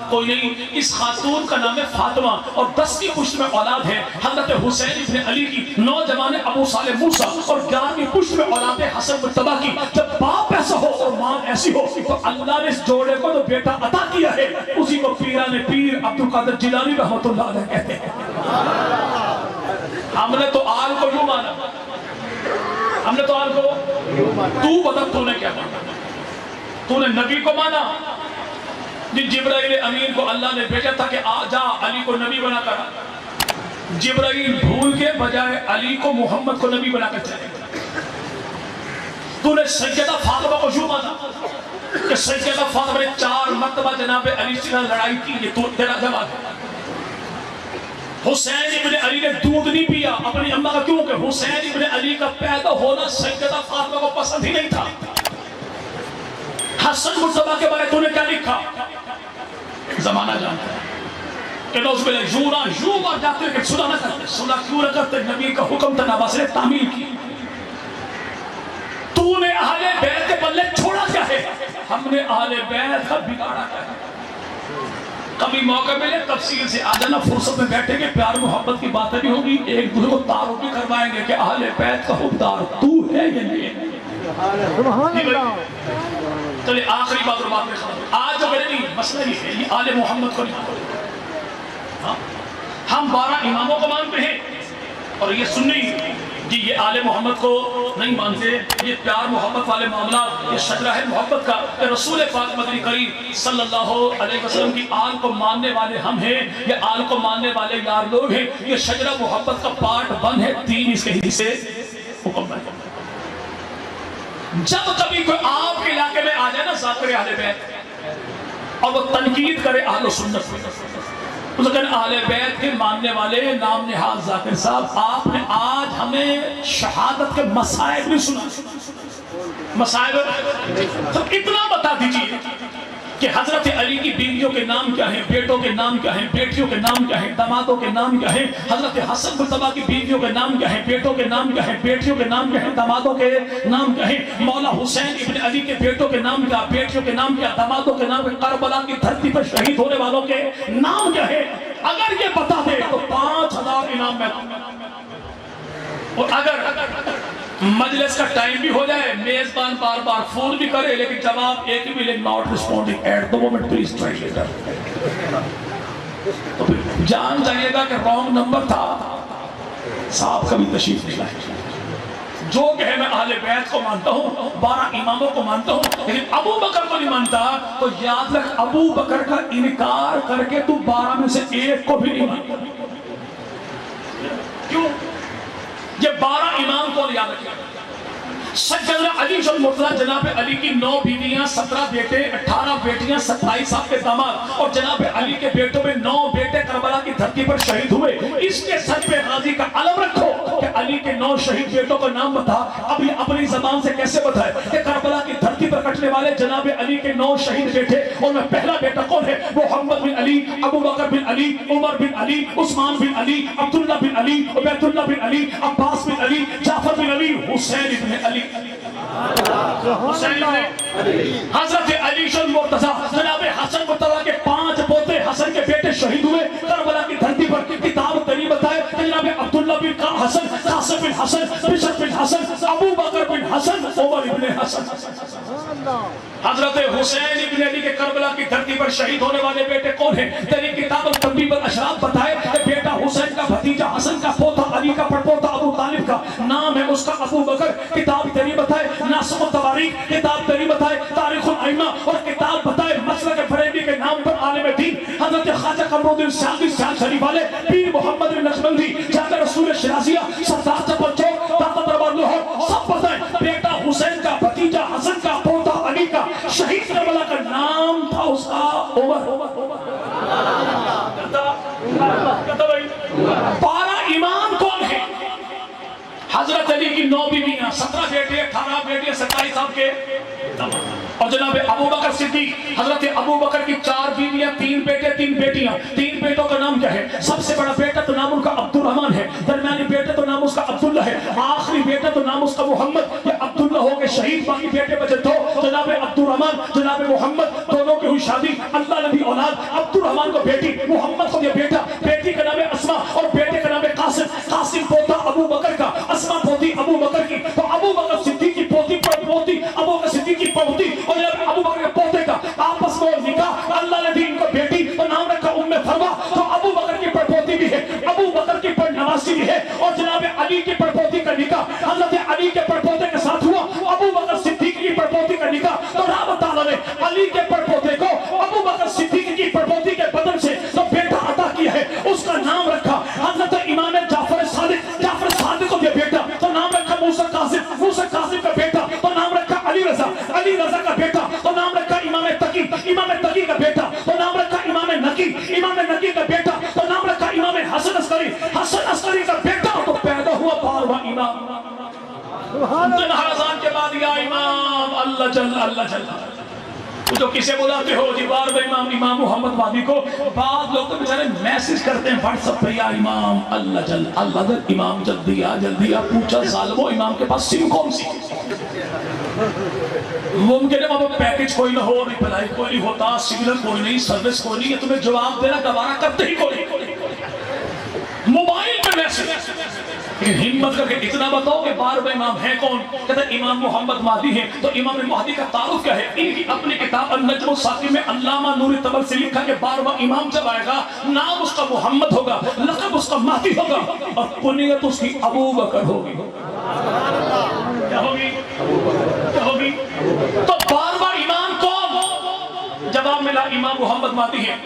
Speaker 1: کوئی نہیں۔ اس خاتون کا نام ہے فاطمہ اور 10 کی پشت میں اولاد ہے حضرت حسین ابن علی کی، 9 جوان ابو صالح موسیٰ اور 11 کی پشت میں اولاد حسن مجتبیٰ کی۔ جب باپ ایسا ہو اور ماں ایسی ہو تو اللہ نے اس جوڑے کو تو بیٹا عطا کیا ہے، اسی کو پیران پیر عبدالقادر جیلانی رحمۃ اللہ علیہ کہتے ہیں۔ ہم نے تو آل کو یوں مانا، ہم نے تو آل کو، تو بتا تو نے کیا مانا؟ تو نے نبی کو مانا جن جبرائیل امین کو اللہ نے بھیجا تھا کہ آ جا علی کو نبی بنا کر، جبرائیل بھول کے بجائے علی کو محمد کو نبی بنا کر چلے۔ تو نے سیدہ فاطمہ کو یوں مانا کہ سیدہ فاطمہ نے 4 مرتبہ جناب علی سے لڑائی کی، یہ تو تیرا جواب ہے۔ حسین ابن علی نے دودھ نہیں پیا اپنی اماں کا، کیوں کہ حسین ابن علی کا پیدا ہونا سیدہ فاطمہ کو پسند ہی نہیں تھا۔ حسن مجتبیٰ کے بارے تو نے کیا لکھا؟ زمانہ جانتا ہے کہ نوز بلے یوں مر جاتے ہیں کہ صلح نہ کرتے، صلح کیوں نہ کرتے؟ نبی کا حکم تھا، نبی نے تعمیل کی۔ تو نے اہل بیت کے پلے چھوڑا کیا ہے؟ ہم نے اہل بیت کا بگاڑا کیا ہے؟ کبھی موقع ملے تفصیل سے آ جانا، فرصت میں بیٹھیں گے، پیار محبت کی باتیں بھی ہوگی، ایک دوسرے کو تعارف بھی کروائیں گے کہ اہل بیت کا حقدار تو ہے یا نہیں ہے۔ چلے آخری بات اور بات میں ختم، آج جو میرے نہیں مسئلہ یہ ہے، یہ آل محمد کو نہیں مانتے۔ ہم 12 اماموں کو مانتے ہیں اور یہ سنی کہ یہ آل محمد کو نہیں مانتے، یہ پیار محبت والے معاملات، یہ شجرہ ہے محبت کا، کہ رسول پاک مدنی کریم صلی اللہ علیہ وسلم کی آل کو ماننے والے ہم ہیں، یہ آل کو ماننے والے یار لوگ ہیں، یہ شجرہ محبت کا پارٹ 1 ہے، 3 اس کے حصے مکمل ہے۔ جب کبھی کوئی آپ کے علاقے میں آ جائے نا ذاکر اہل بیت اور وہ تنقید کرے اہل سنت، لیکن اہل بیت کے ماننے والے نام نہاد ذاکر صاحب، آپ نے آج ہمیں شہادت کے مسائل بھی سنا، مسائل تو اتنا بتا دیجئے کہ حضرت علی کی بیویوں کے نام کیا ہیں، بیٹوں کے نام کیا ہیں، بیٹیوں کے نام کیا ہیں، دامادوں کے نام کیا ہیں، حضرت حسن مجتبیٰ کی بیویوں کے نام کیا ہیں، بیٹوں کے نام کیا ہیں، بیٹیوں کے نام کیا ہیں، دامادوں کے نام کیا ہیں، مولا حسین ابن علی کے بیٹوں کے نام کیا، بیٹیوں کے نام کیا، دامادوں کے نام کیا، کربلا کی دھرتی پر شہید ہونے والوں کے نام کیا ہے۔ اگر یہ بتا دے تو 5000 انعام میں دوں، اور اگر مجلس کا ٹائم بھی ہو جائے، میزبان بار بار فون بھی کرے لیکن جواب ایک بھی ملے، not responding at the moment, please try later، تو پھر جان جائیے گا کہ رونگ نمبر تھا، صاحب کبھی تشریف نہیں لائے۔ جو کہے میں اہل بیت کو مانتا ہوں، 12 اماموں کو مانتا ہوں، لیکن ابو بکر کو نہیں مانتا، تو یاد رکھ ابو بکر کا انکار کر کے تو 12 میں سے ایک کو بھی نہیں مانتا۔ کیوں؟ یہ 12 امام کون یاد رکھیں؟ سیدنا علی مرتضیٰ جناب علی کی 9 بیویاں، 17 بیٹے، 18 بیٹیاں، 27 آپ کے داماد، اور جناب علی کے بیٹوں میں 9 بیٹے کربلا کی دھرتی پر شہید ہوئے۔ اس کے سر پہ غازی کا علم رکھو کہ علی کے 9 شہید بیٹوں کا نام بتا، اب یہ اپنی زبان سے کیسے بتائے کہ کربلا کی دھرتی پر کٹنے والے جناب علی کے 9 شہید بیٹے، اور میں پہلا بیٹا کون ہے؟ محمد بن علی، ابو بکر بن علی، عمر بن علی، عثمان بن علی، عبداللہ بن علی، عبید اللہ بن علی، عباس بن علی، جعفر بن علی، حسین بن علی، حسین بن حضرت علی مرتضیٰ جناب حسن مجتبیٰ کے 5 پوتے حسن کے بیٹے شہید ہوئے کربلا کی دھرتی پر۔ کتاب تری بتائے جناب عبداللہ بن حسن، قاسم بن حسن، بشر بن حسن، ابو بکر بن حسن، عمر بن حسن۔ حضرت حسین ابن علی کے کربلا کی دھرتی پر شہید ہونے والے بیٹے کون ہیں؟ تیری کتاب التنبیہ والاشراف بتائے کہ بیٹا حسین کا بھتیجا حسن کا پوتا علی کا پڑپوتا ابو طالب کا نام ہے اس کا ابو بکر۔ کتاب تری بتائے ناصم التواریخ، کتاب تری بتائے تاریخ الائمہ، اور کتاب بتائے مسلک فریدی کے نام پر عالم دین حضرت خواجہ قمرالدین سیالوی سیال شریف والے، پیر محمد بن نقشبندی، جامع رسول شیرازیہ، سردار چپل چوک، داتا دربار لاہور، سب بتائیں بیٹا حسین کا بھتیجا حسن کا پوتا علی کا شہید کربلا کا نام تھا اس کا عمر۔ 12 امام کون ہیں؟ حضرت علی کی 9 بیویاں، 17 بیٹے، 18 بیٹے، 27 آپ کے داماد۔ اور جناب ابو بکر صدیق, حضرت ابو بکر کی 4 بیویاں, 3 بیٹے 3 بیٹیاں. 3 بیٹوں کا نام کیا ہے؟ سب سے بڑا بیٹا تو نام ان کا عبد الرحمن ہے, درمیانی بیٹا تو نام اس کا عبداللہ ہے, آخری بیٹا تو نام اس کا محمد. یہ عبداللہ ہو گئے شہید, باقی بیٹے بچے 2, جناب عبد الرحمن جناب محمد, دونوں کی ہوئی شادی. اللہ نبی اولاد, عبد الرحمن کو بیٹی, محمد کو یہ بیٹا. بیٹی کا نام ہے اسما اور بیٹے کا نام ہے قاسم. قاسم پوتا ابو بکر کا, اسما پوتی ابو بکر کی. تو ابو بکر صدیق کی پوتی پوتی, ابو بکر صدیق کی پوتی اور ابو بکر کے پوتے کا آپس میں نکاح. اللہ نے دی ان کو بیٹی تو نام رکھا ام فروا. تو ابو بکر کی پڑپوتی بھی ہے, ابو بکر کی پڑنواسی بھی ہے. اور جناب علی کی پڑپوتی کا نکاح حضرت علی کے پڑپوتے کے ساتھ ہوا. ابو بکر صدیق کی پڑپوتی کا نکاح تو رب تعالیٰ نے علی کے پڑپوتے کو ابو بکر صدیق کی پڑپوتی کے بدن سے تو بیٹا عطا کیا ہے, اس کا نام رکھا حضرت امام جعفر صادق. جعفر صادق کو یہ بیٹا تو نام رکھا موسیٰ کاظم. موسیٰ کاظم کا بیٹا تو نام رکھا علی رضا. علی رضا کا بیٹا تو نام رکھا امام تقی. امام تقی کا بیٹا تو نام رکھا امام نقی. امام نقی کا بیٹا تو نام رکھا امام حسن عسکری. حسن عسکری کا بیٹا تو پیدا ہوا 12واں امام. اذان کے بعد یا امام اللہ جل اللہ جل. تو کسے بلاتے ہو جی؟ 12واں امام, امام محمد مہدی کو. بعض لوگ تو بیچارے میسج کرتے ہیں واٹس ایپ پہ, یا امام اللہ جل اللہ جل, امام جلدی آ جلدی آ. پوچھا ظالمو امام کے پاس سم کون سی؟ ممکن ہے وہاں پہ پیکج کوئی نہ ہو, رپلائی کوئی نہیں ہوتا, سگنل کوئی نہیں, سروس کوئی نہیں, تمہیں جواب دینا گوارا کرتے ہی کوئی نہیں. موبائل پہ میسج. لیکن ہمت کر کے اتنا بتاؤ کہ 12واں امام ہے کون؟ کہتے ہیں امام محمد مہدی ہیں. تو امام مہدی کا تعارف کیا ہے؟ ان کی اپنی کتاب النجم الثاقی میں علامہ نوری طبل سے لکھا کہ 12واں امام جب آئے گا نام اس کا محمد ہوگا, لقب اس کا مہدی ہوگا اور کنیت اس کی ابو بکر ہوگی. کیا ہوگی؟ کیا ہوگی؟ تو 12واں امام کون؟ جواب ملا امام محمد مہدی ہیں.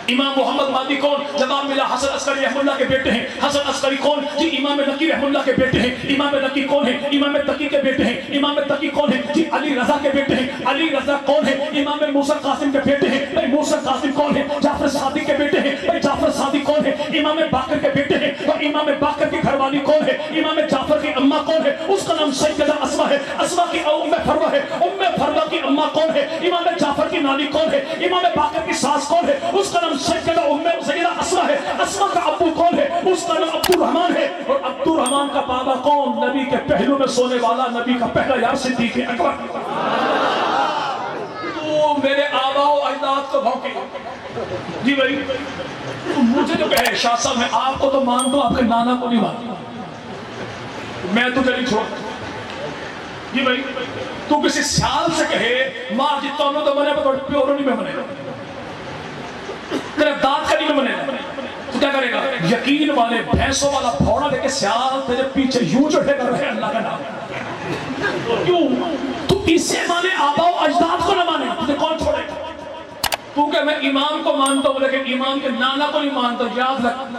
Speaker 1: امام محمد مہدی کون؟ جواب ملا حسن عسکری رحم اللہ کے بیٹے ہیں. حسن عسکری کون؟ جی امام نقی رحم اللہ کے بیٹے ہیں. امام نقی کون ہے؟ امام تقی کے بیٹے ہیں. امام تقی کون ہے؟ جی علی رضا کے بیٹے ہیں. علی رضا کون ہے؟ امام موسیٰ قاسم کے بیٹے ہیں. بھائی موسیٰ قاسم کون ہے؟ جعفر صادق کے بیٹے ہیں. بھائی جعفر صادق کون ہے؟ امام باقر کے بیٹے ہیں. اور امام باقر کی گھر والی کون ہے؟ امام جعفر کی اماں کون ہے؟ اس کا نام سیدہ اسما ہے. اسما کی ام فروا ہے. ام فروا کی اماں کون ہے؟ امام جعفر کی نانی کون ہے؟ امام باقر کی ساس کون ہے؟ اس کا نام سیدہ اسما ہے. اسما کا ابو کون ہے؟ اس کا نام عبد الرحمن ہے. اور عبد الرحمن کا بابا کون؟ نبی کے پہلو میں سونے والا, نبی کا پہلا یار صدیق اکبر. تو میرے آبا و اجداد کو بھونکے جی بھائی, تو مجھے جو کہے شاہ صاحب میں آپ کو تو مان دو, آپ کے نانا کو نہیں مانتا, میں تو چلی چھوڑ جی بھائی. تو کسی سیال سے کہے مار جتنا انہوں تو منے پر پیورو نہیں میں منے گا, تیرے دانت کا نہیں میں منے گا, تو کیا کرے گا؟ یقین والے بھینسوں والا پھوڑا لے کے سیال تیرے پیچھے یوں چڑھے کر رہے اللہ کا نام. کیوں؟ تو اسے مانے آبا و اجداد کو نہ مانے, تجھے کون چھوڑے گا؟ تو کہ میں امام کو مانتا ہوں لیکن امام کے نانا کو نہیں مانتا. یاد رکھ,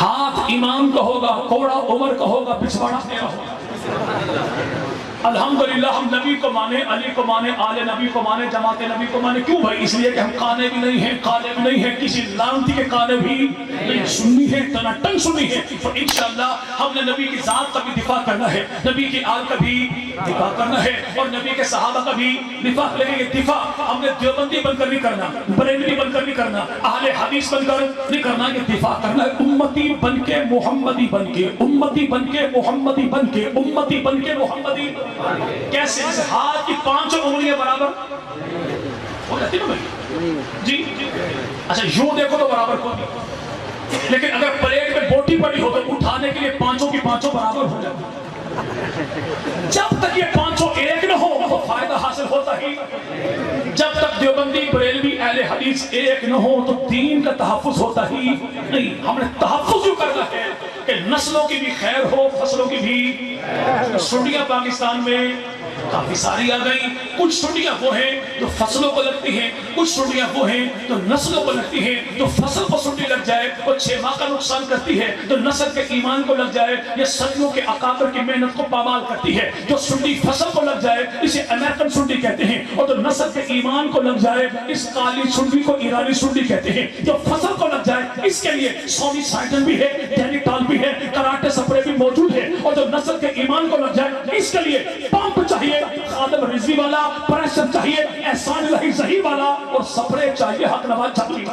Speaker 1: ہاتھ امام کا ہوگا, کوڑا عمر کا ہوگا, پچھواڑا میرا ہوگا. الحمدللہ ہم نبی کو مانے, علی کو مانے, آل نبی کو مانے, جماعت نبی کو مانے. کیوں بھائی؟ اس لیے کہ ہم کانے بھی نہیں ہیں, کالے بھی نہیں ہیں, کسی لانتی کے کانے بھی نہیں, سنی ہے, ٹناٹن سنی ہے. تو انشاءاللہ ہم نے نبی کی ذات کا بھی دفاع کرنا ہے, نبی کی آل کا بھی دفاع کرنا ہے, اور نبی کے صحابہ کا بھی دفاع. لیکن یہ دفاع ہم نے دیوبندی بن کر نہیں کرنا, بریلوی بن کر نہیں کرنا, اہل حدیث بن کر نہیں کرنا. یہ دفاع کرنا ہے امتی بن کے, محمدی بن کے, امتی بن کے, محمدی بن کے, امتی بن کے, محمدی. کیسے؟ ہاتھ کی 5 انگلیاں برابر ہو جاتی نا بھائی جی. اچھا یوں دیکھو تو برابر کو نہیں, لیکن اگر پلیٹ میں بوٹی پڑی ہو تو اٹھانے کے لیے 5 کی 5 برابر ہو جاتی. جب تک یہ 5 ایک نہ ہو تو فائدہ حاصل ہوتا ہی. جب تک دیوبندی, بریلوی, اہل حدیث ایک نہ ہو تو دین کا تحفظ ہوتا ہی نہیں. ہم نے تحفظ یوں کرنا ہے کہ نسلوں کی بھی خیر ہو, فصلوں کی بھی. سنڈیاں پاکستان میں کافی ساری آ گئی. کچھ سنڈیاں وہ ہیں جو فصلوں کو لگتی ہیں, کچھ سنڈیاں وہ ہیں جو نسلوں کو لگتی ہیں. جو فصل کو سنڈی لگ جائے وہ 6 ماہ کا نقصان کرتی ہے, جو نسل کے ایمان کو لگ جائے یہ صدیوں کے اکابر کی محنت کو پامال کرتی ہے. جو سنڈی فصل کو لگ جائے اسے امریکن سنڈی کہتے ہیں, اور جو نسل کے ایمان کو لگ جائے اس کالی سنڈی کو ایرانی سنڈی کہتے ہیں. جو فصل کو لگ جائے اس کے لیے سونی سائٹن بھی ہے, ڈینیٹال بھی ہے, کراٹے سپرے بھی موجود ہے. اور جو نسل کے ایمان کو لگ جائے اس کے لیے پمپ چاہیے, خادم رضوی والا، پریشر چاہیے احسان الہی ظہیر والا، اور سپرے چاہیے حق نواز چاہیے.